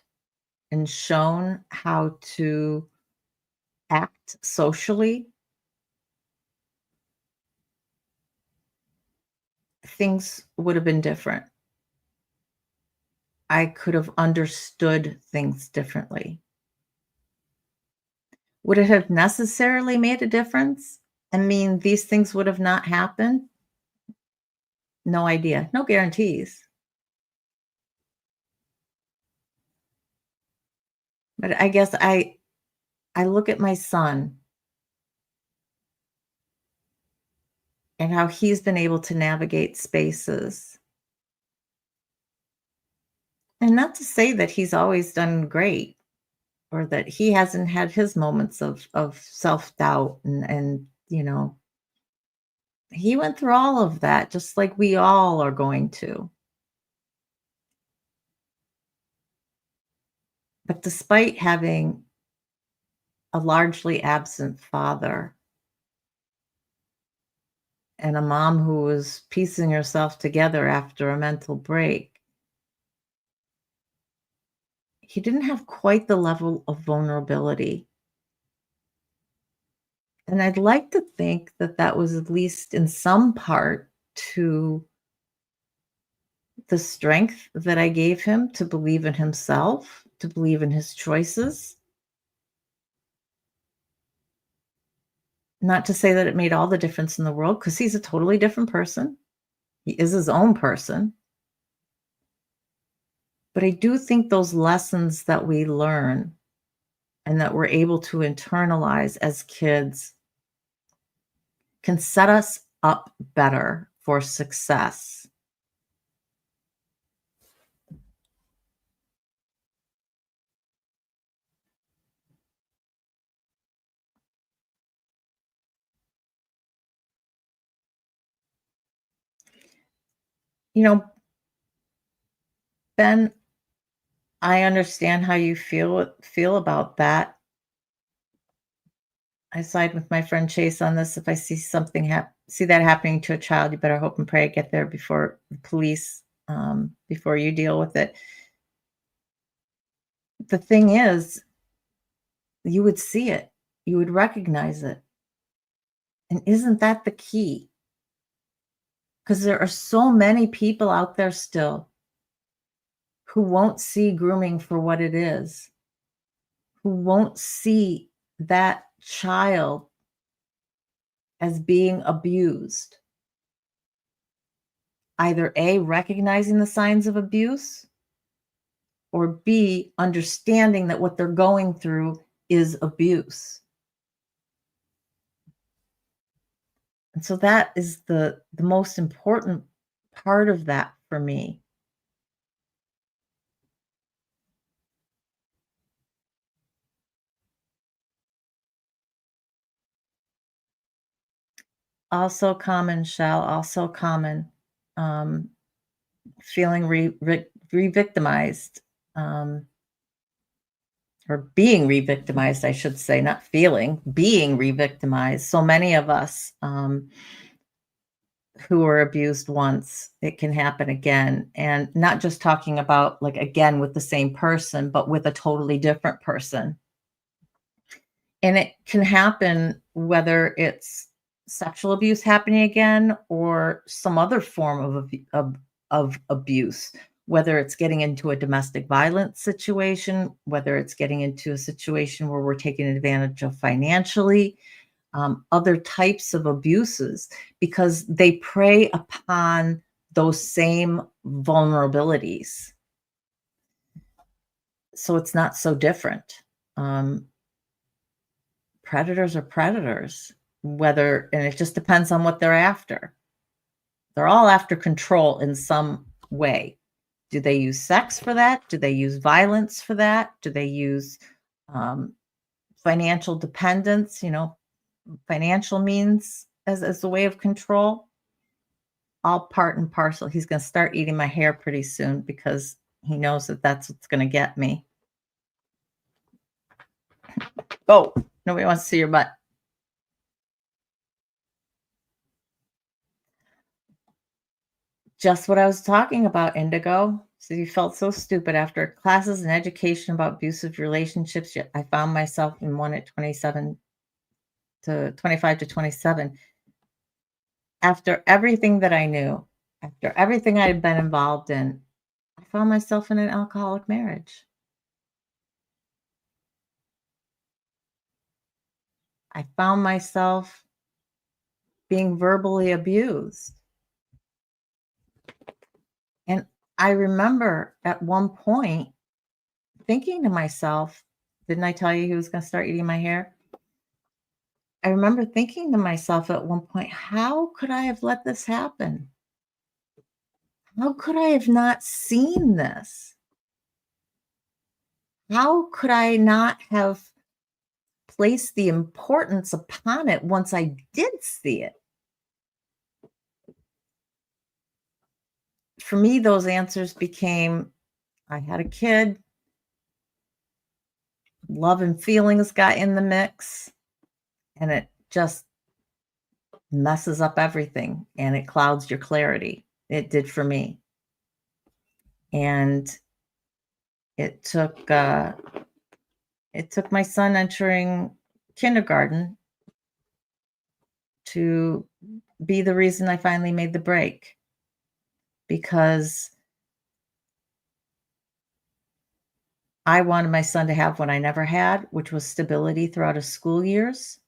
and shown how to act socially, things would have been different. I could have understood things differently. Would it have necessarily made a difference? I mean, these things would have not happened? No idea. No guarantees. But I guess I look at my son and how he's been able to navigate spaces. And not to say that he's always done great or that he hasn't had his moments of self-doubt and he went through all of that just like we all are going to. But despite having a largely absent father and a mom who was piecing herself together after a mental break, he didn't have quite the level of vulnerability. And I'd like to think that that was at least in some part to the strength that I gave him to believe in himself, to believe in his choices. Not to say that it made all the difference in the world, because he's a totally different person. He is his own person. But I do think those lessons that we learn and that we're able to internalize as kids can set us up better for success. You know, Ben, I understand how you feel about that. I side with my friend Chase on this. If I see something see that happening to a child, you better hope and pray I get there before the police, before you deal with it. The thing is, you would see it, you would recognize it. And isn't that the key? Because there are so many people out there still who won't see grooming for what it is, who won't see that child as being abused. Either A, recognizing the signs of abuse, or B, understanding that what they're going through is abuse. And so that is the most important part of that for me. Also common, Shell, also common, um, feeling re-victimized, or being re-victimized, I should say, not feeling, being re-victimized. So many of us who were abused once, it can happen again. And not just talking about like again with the same person, but with a totally different person. And it can happen whether it's sexual abuse happening again or some other form of abuse, whether it's getting into a domestic violence situation, whether it's getting into a situation where we're taken advantage of financially, other types of abuses, because they prey upon those same vulnerabilities. So it's not so different. Predators are predators, whether, and it just depends on what they're after. They're all after control in some way. Do they use sex for that? Do they use violence for that? Do they use um, financial dependence, financial means as a way of control? All part and parcel. He's going to start eating my hair pretty soon because he knows that that's what's going to get me. Oh, nobody wants to see your butt. Just what I was talking about, Indigo. So you felt so stupid after classes and education about abusive relationships. Yet I found myself in one at 27 to 25 to 27. After everything that I knew, after everything I had been involved in, I found myself in an alcoholic marriage. I found myself being verbally abused. And I remember at one point thinking to myself, didn't I tell you he was going to start eating my hair? I remember thinking to myself at one point, how could I have let this happen? How could I have not seen this? How could I not have placed the importance upon it once I did see it? For me, those answers became I had a kid, love and feelings got in the mix, and it just messes up everything and it clouds your clarity. It did for me. And it took uh, it took my son entering kindergarten to be the reason I finally made the break because I wanted my son to have what I never had, which was stability throughout his school years.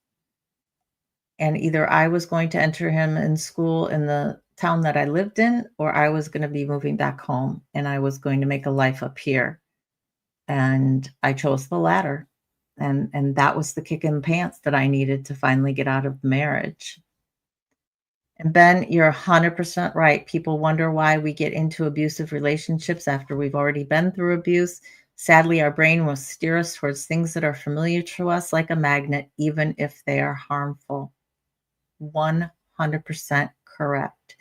And either I was going to enter him in school in the town that I lived in, or I was going to be moving back home and I was going to make a life up here. And I chose the latter. And that was the kick in the pants that I needed to finally get out of marriage. And Ben, you're 100% right. People wonder why we get into abusive relationships after we've already been through abuse. Sadly, our brain will steer us towards things that are familiar to us like a magnet, even if they are harmful. 100% correct.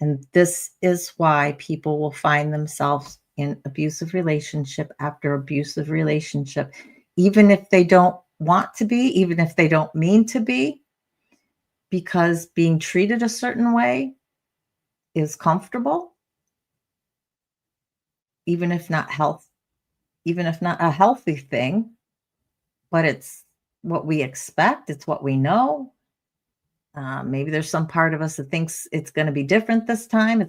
And this is why people will find themselves in abusive relationship after abusive relationship, even if they don't want to be, even if they don't mean to be, because being treated a certain way is comfortable, even if not health, even if not a healthy thing, but it's what we expect, it's what we know. Maybe there's some part of us that thinks it's going to be different this time.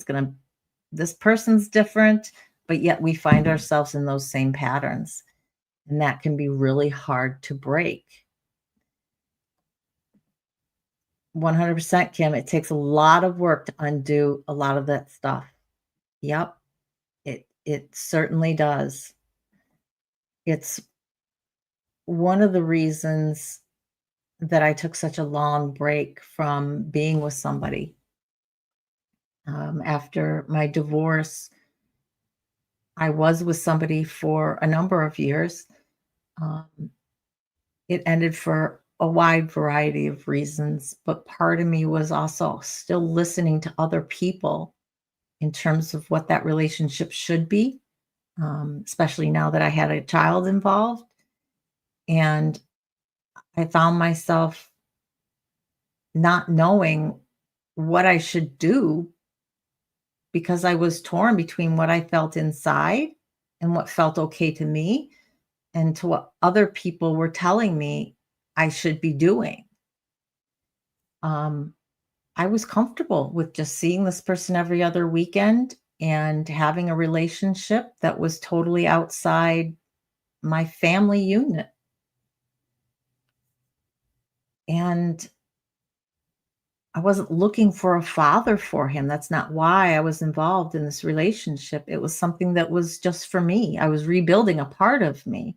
This person's different, but yet we find ourselves in those same patterns. And that can be really hard to break. 100% Kim, it takes a lot of work to undo a lot of that stuff. Yep, it certainly does. It's one of the reasons that I took such a long break from being with somebody. After my divorce, I was with somebody for a number of years. Um, it ended for a wide variety of reasons, but part of me was also still listening to other people in terms of what that relationship should be, especially now that I had a child involved. And I found myself not knowing what I should do because I was torn between what I felt inside and what felt okay to me and to what other people were telling me I should be doing. Um, I was comfortable with just seeing this person every other weekend and having a relationship that was totally outside my family unit. And I wasn't looking for a father for him. That's not why I was involved in this relationship. It was something that was just for me. I was rebuilding a part of me.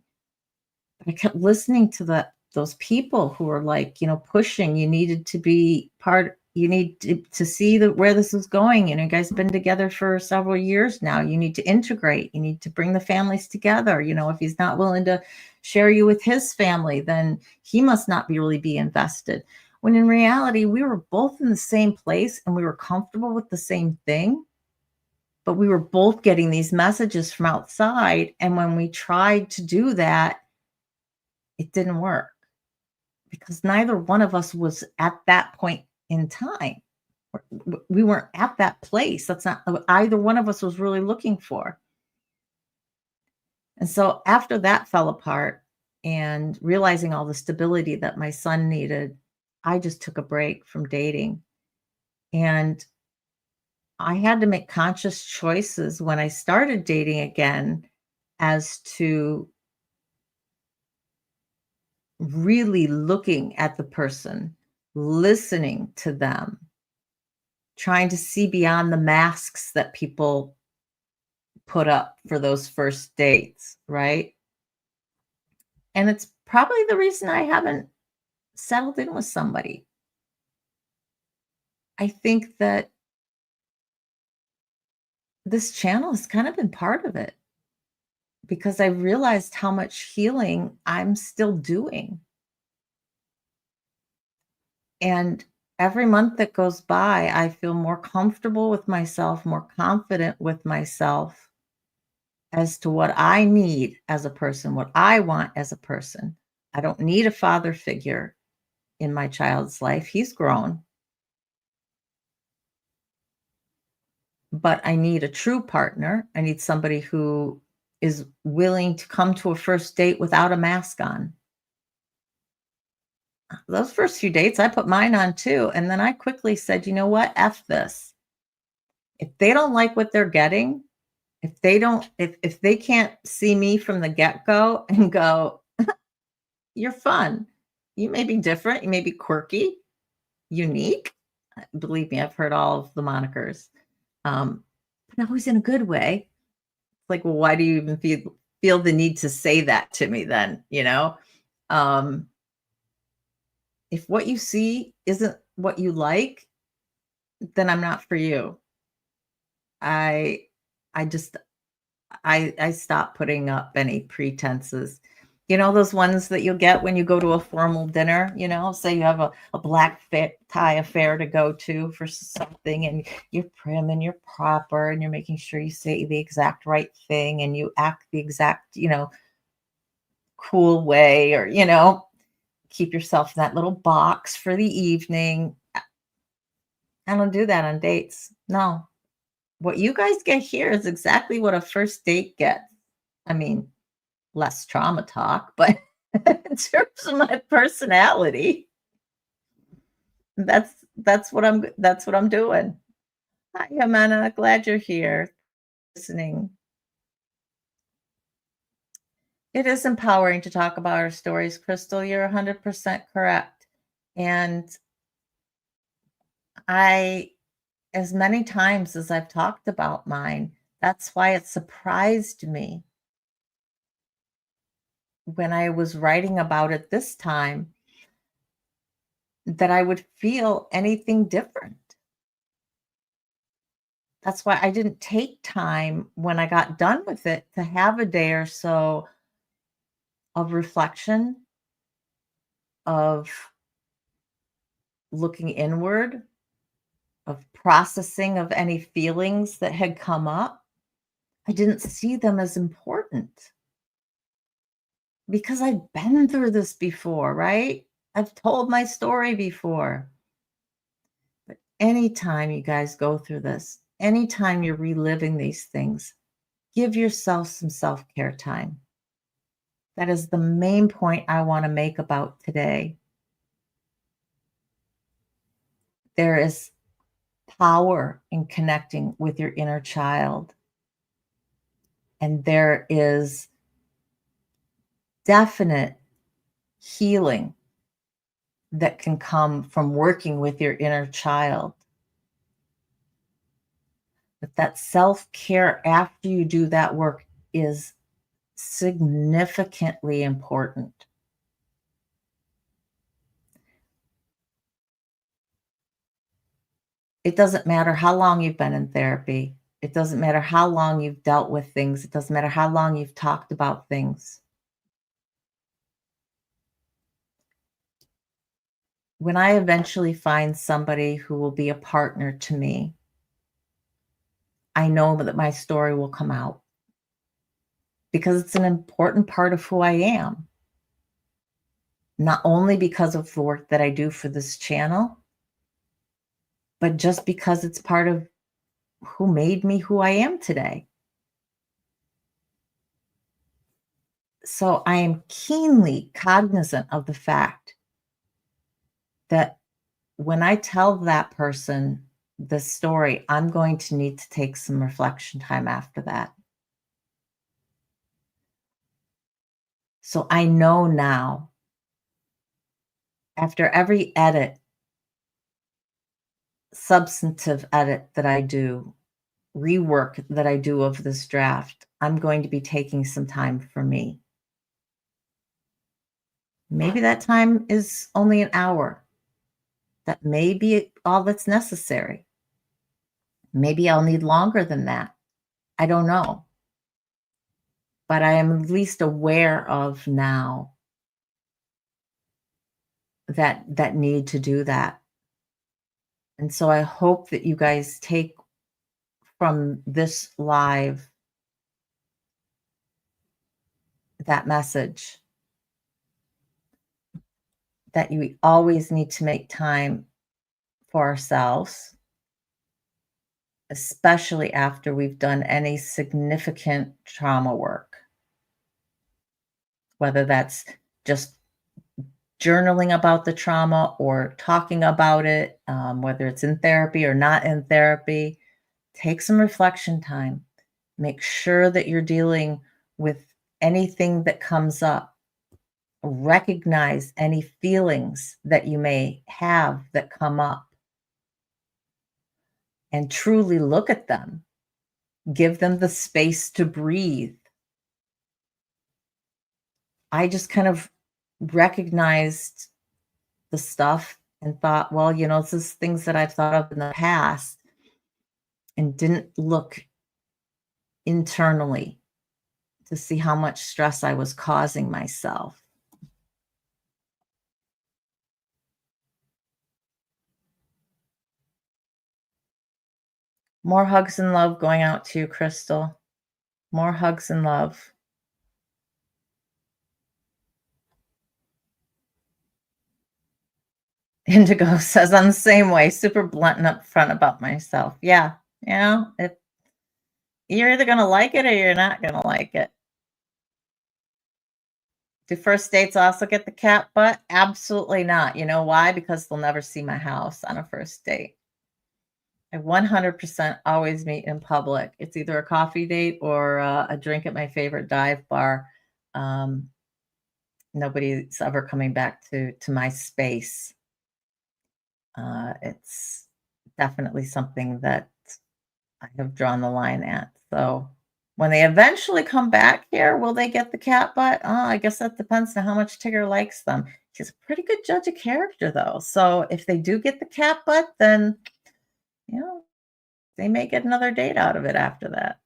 I kept listening to those people who were like, pushing. You needed to be part. You need to see where this is going. You guys have been together for several years now. You need to integrate. You need to bring the families together. If he's not willing to share you with his family, then he must not really be invested. When in reality, we were both in the same place and we were comfortable with the same thing, but we were both getting these messages from outside. And when we tried to do that, it didn't work because neither one of us was at that point in time. We weren't at that place. That's not what either one of us was really looking for. And so after that fell apart and realizing all the stability that my son needed, I just took a break from dating. And I had to make conscious choices when I started dating again as to really looking at the person, listening to them, trying to see beyond the masks that people put up for those first dates, right? And it's probably the reason I haven't settled in with somebody. I think that this channel has kind of been part of it because I realized how much healing I'm still doing. And every month that goes by, I feel more comfortable with myself, more confident with myself as to what I need as a person, what I want as a person. I don't need a father figure in my child's life. He's grown, but I need a true partner. I need somebody who is willing to come to a first date without a mask on. Those first few dates, I put mine on too. And then I quickly said, you know what? F this. If they don't like what they're getting, if they can't see me from the get-go and go, you're fun. You may be different, you may be quirky, unique. Believe me, I've heard all of the monikers. Um, but always in a good way. Like, well, why do you even feel the need to say that to me then, you know? Um, if what you see isn't what you like, then I'm not for you. I I just I stop putting up any pretenses. You know, those ones that you'll get when you go to a formal dinner, you know, say you have a black tie affair to go to for something and you're prim and you're proper and you're making sure you say the exact right thing and you act the exact, cool way or, keep yourself in that little box for the evening. I don't do that on dates. No. What you guys get here is exactly what a first date gets. I mean, less trauma talk, but in terms of my personality, that's what I'm doing. Hi, Jimena, glad you're here listening. It is empowering to talk about our stories, Crystal. You're 100% correct. And I, as many times as I've talked about mine, that's why it surprised me when I was writing about it this time that I would feel anything different. That's why I didn't take time when I got done with it to have a day or so of reflection, of looking inward, of processing of any feelings that had come up. I didn't see them as important because I've been through this before, right? I've told my story before. But anytime you guys go through this, anytime you're reliving these things, give yourself some self care time. That is the main point I want to make about today. There is power in connecting with your inner child. And there is definite healing that can come from working with your inner child. But that self care after you do that work is significantly important. It doesn't matter how long you've been in therapy. It doesn't matter how long you've dealt with things. It doesn't matter how long you've talked about things. When I eventually find somebody who will be a partner to me, I know that my story will come out because it's an important part of who I am. Not only because of the work that I do for this channel, but just because it's part of who made me who I am today. So I am keenly cognizant of the fact that when I tell that person the story, I'm going to need to take some reflection time after that. So I know now After every edit, substantive edit that I do, rework that I do of this draft, I'm going to be taking some time for me. Maybe that time is only an hour. That may be all that's necessary. Maybe I'll need longer than that. I don't know. But I am at least aware of now that need to do that. And so I hope that you guys take from this live that message that you always need to make time for ourselves, especially after we've done any significant trauma work, whether that's just journaling about the trauma or talking about it, whether it's in therapy or not in therapy. Take some reflection time. Make sure that you're dealing with anything that comes up. Recognize any feelings that you may have that come up and truly look at them. Give them the space to breathe. I just kind of recognized the stuff and thought, well, this is things that I've thought of in the past and didn't look internally to see how much stress I was causing myself. More hugs and love going out to you, Crystal. More hugs and love. Indigo says, I'm the same way, super blunt and upfront about myself. Yeah, if you're either going to like it or you're not going to like it. Do first dates also get the cat butt? Absolutely not. You know why? Because they'll never see my house on a first date. I 100% always meet in public. It's either a coffee date or a drink at my favorite dive bar. Nobody's ever coming back to my space. It's definitely something that I have drawn the line at. So when they eventually come back here, will they get the cat butt? Oh, I guess that depends on how much Tigger likes them. She's a pretty good judge of character, though. So if they do get the cat butt, then they may get another date out of it after that.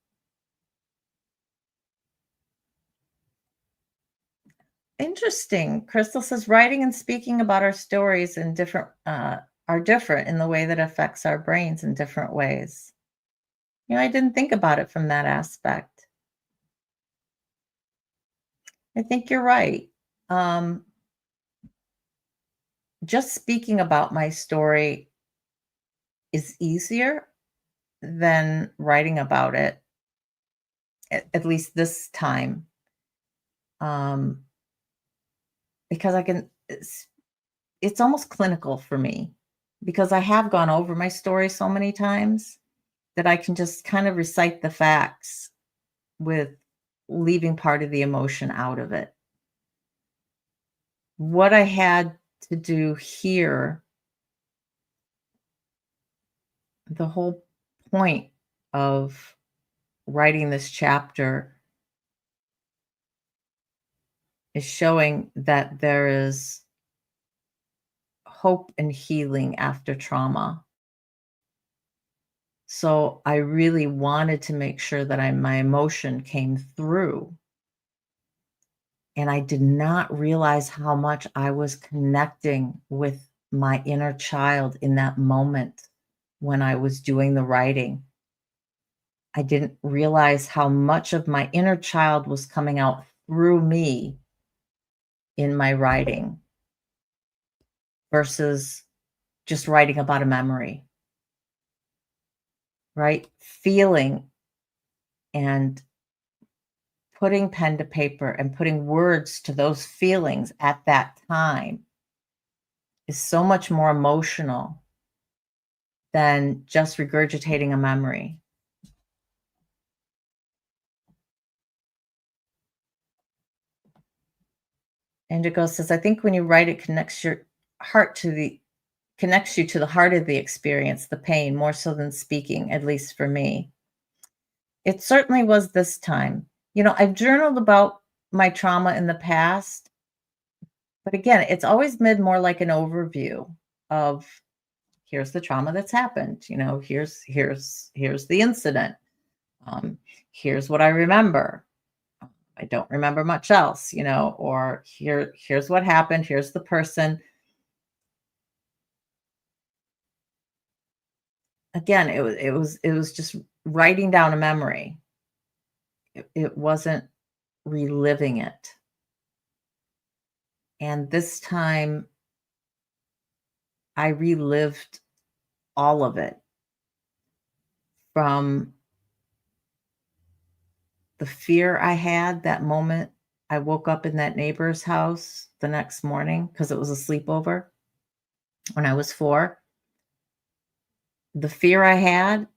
Interesting. Crystal says writing and speaking about our stories in different are different in the way that affects our brains in different ways. I didn't think about it from that aspect. I think you're right. Just speaking about my story is easier than writing about it, at least this time, because it's almost clinical for me because I have gone over my story so many times that I can just kind of recite the facts with leaving part of the emotion out of it. What I had to do here, the whole point of writing this chapter is showing that there is hope and healing after trauma. So I really wanted to make sure that my emotion came through. And I did not realize how much I was connecting with my inner child in that moment when I was doing the writing. I didn't realize how much of my inner child was coming out through me in my writing versus just writing about a memory, right? Feeling and putting pen to paper and putting words to those feelings at that time is so much more emotional than just regurgitating a memory. Indigo says, I think when you write, it connects heart to the connects you to the heart of the experience, the pain, more so than speaking, at least for me. It certainly was this time. I've journaled about my trauma in the past, but again, it's always been more like an overview of here's the trauma that's happened. Here's the incident. Um, Here's what I remember. I don't remember much else, or here's what happened. Here's the person. Again, it was just writing down a memory. It wasn't reliving it. And this time I relived all of it, from the fear I had that moment I woke up in that neighbor's house the next morning because it was a sleepover when I was 4. The fear I had,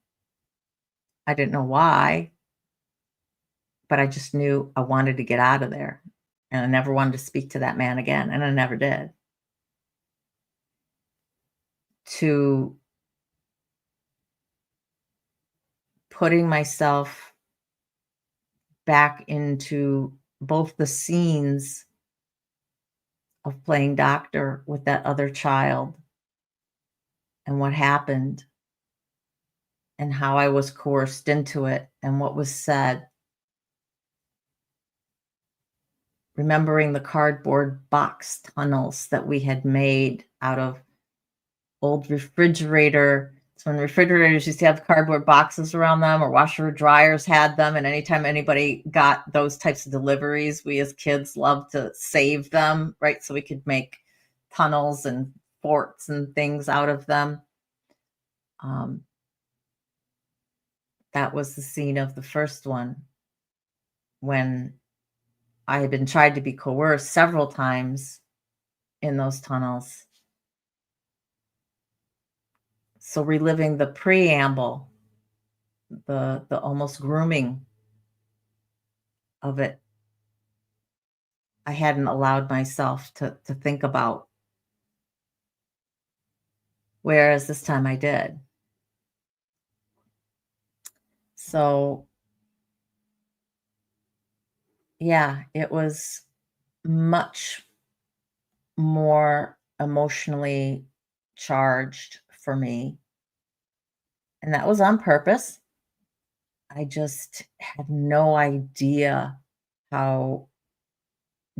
I didn't know why, but I just knew I wanted to get out of there. And I never wanted to speak to that man again, and I never did. To putting myself back into both the scenes of playing doctor with that other child and what happened and how I was coerced into it and what was said. Remembering the cardboard box tunnels that we had made out of old refrigerator. So when refrigerators used to have cardboard boxes around them, or washer dryers had them, and anytime anybody got those types of deliveries, we as kids loved to save them, right? So we could make tunnels and forts and things out of them. That was the scene of the first one, when I had been tried to be coerced several times in those tunnels. So reliving the preamble, the almost grooming of it, I hadn't allowed myself to think about. Whereas this time I did. So yeah, it was much more emotionally charged for me. And that was on purpose. I just had no idea how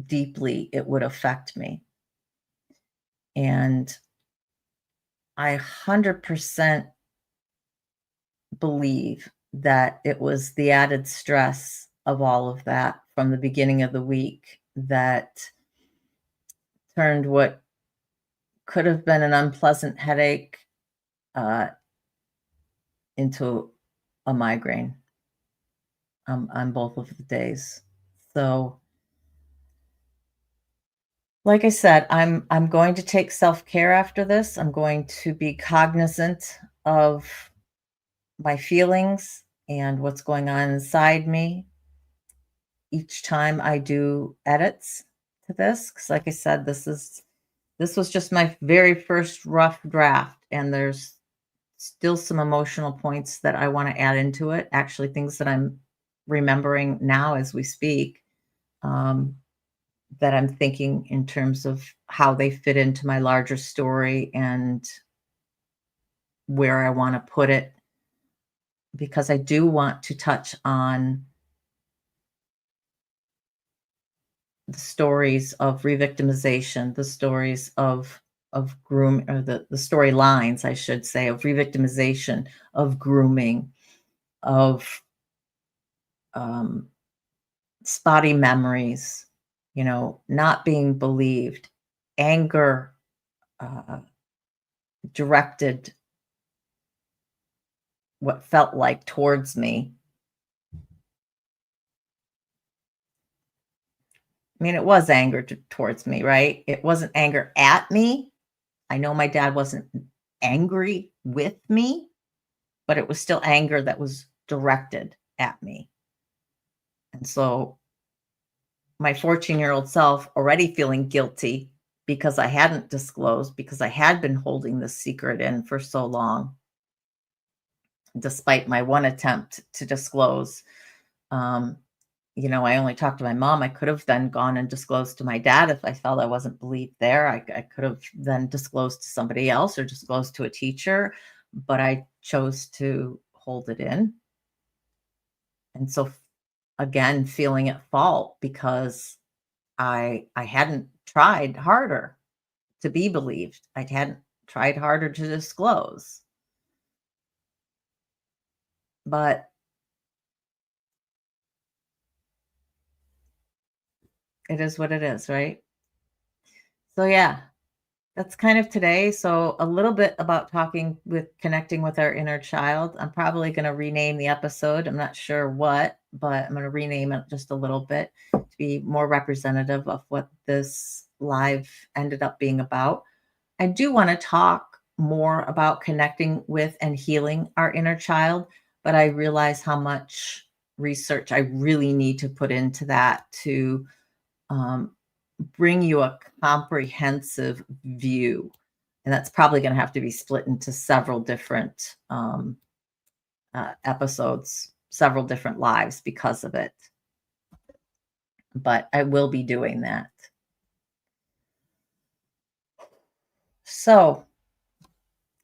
deeply it would affect me. And I 100% believe that it was the added stress of all of that from the beginning of the week that turned what could have been an unpleasant headache uh, into a migraine on both of the days. So, like I said, I'm going to take self-care after this. I'm going to be cognizant of my feelings and what's going on inside me each time I do edits to this. Because, like I said, this was just my very first rough draft, and there's still some emotional points that I want to add into it. Actually, things that I'm remembering now as we speak, that I'm thinking in terms of how they fit into my larger story and where I want to put it, because I do want to touch on the stories of revictimization, the stories of groom, or the storylines, I should say, of revictimization, of grooming, of um, spotty memories, not being believed, anger uh, directed what felt like towards me. I mean, it was anger towards me, right? It wasn't anger at me. I know my dad wasn't angry with me, but it was still anger that was directed at me. And so my 14-year-old self, already feeling guilty because I hadn't disclosed, because I had been holding this secret in for so long, despite my one attempt to disclose. I only talked to my mom. I could have then gone and disclosed to my dad if I felt I wasn't believed there. I could have then disclosed to somebody else or disclosed to a teacher, but I chose to hold it in. And so again, feeling at fault because I hadn't tried harder to be believed. I hadn't tried harder to disclose. But it is what it is, right? So yeah, that's kind of today. So a little bit about connecting with our inner child. I'm probably going to rename the episode. I'm not sure what, but I'm going to rename it just a little bit to be more representative of what this live ended up being about. I do want to talk more about connecting with and healing our inner child, but I realize how much research I really need to put into that to bring you a comprehensive view. And that's probably going to have to be split into several different episodes, several different lives because of it. But I will be doing that. So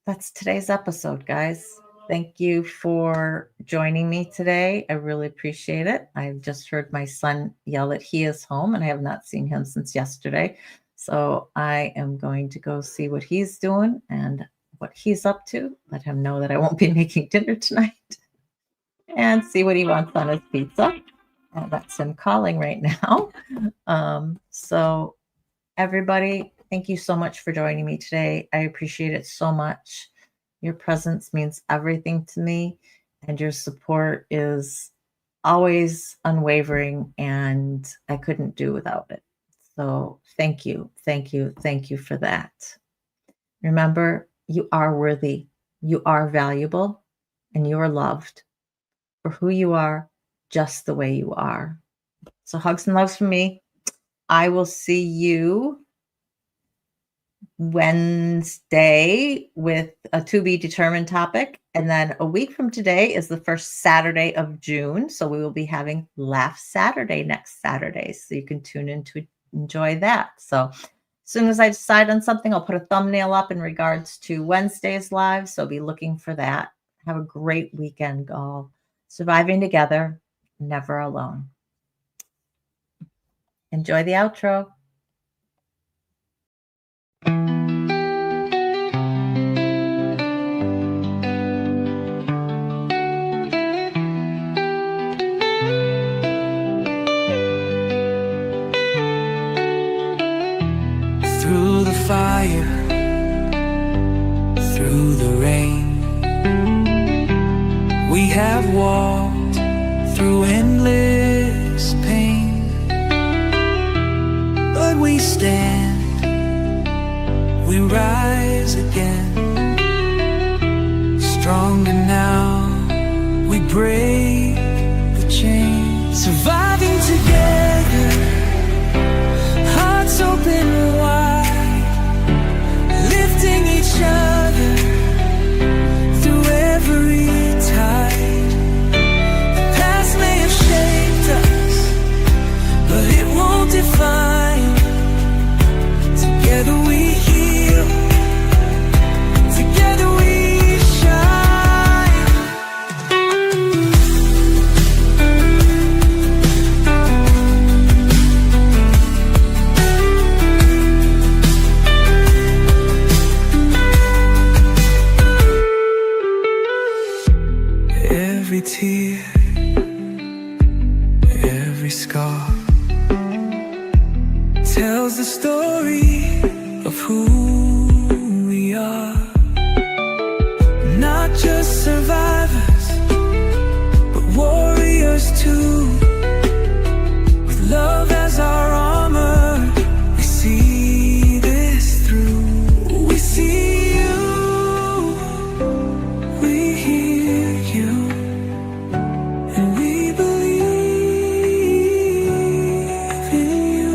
that's today's episode, guys. Thank you for joining me today. I really appreciate it. I've just heard my son yell that he is home, and I have not seen him since yesterday. So I am going to go see what he's doing and what he's up to. Let him know that I won't be making dinner tonight and see what he wants on his pizza. And that's him calling right now. So everybody, thank you so much for joining me today. I appreciate it so much. Your presence means everything to me, and your support is always unwavering, and I couldn't do without it. So thank you, thank you, thank you for that. Remember, you are worthy, you are valuable, and you are loved for who you are, just the way you are. So hugs and loves from me. I will see you Wednesday with a to be determined topic. And then a week from today is the first Saturday of June. So we will be having Laugh Saturday next Saturday. So you can tune in to enjoy that. So as soon as I decide on something, I'll put a thumbnail up in regards to Wednesday's live. So be looking for that. Have a great weekend, all. Surviving together, never alone. Enjoy the outro. Through the fire, through the rain, we have walked through endless pain, but we stand, we rise again, stronger now, we break the chain, surviving together, hearts open wide, lifting each other through every tide. The past may have shaped us, but it won't define. Together we heal, together we shine. Every tear, every scar tells the story of who we are. Not just survivors, but warriors too. With love as our armor, we see this through. We see you, we hear you, and we believe in you.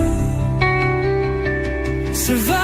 Survive.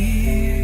me.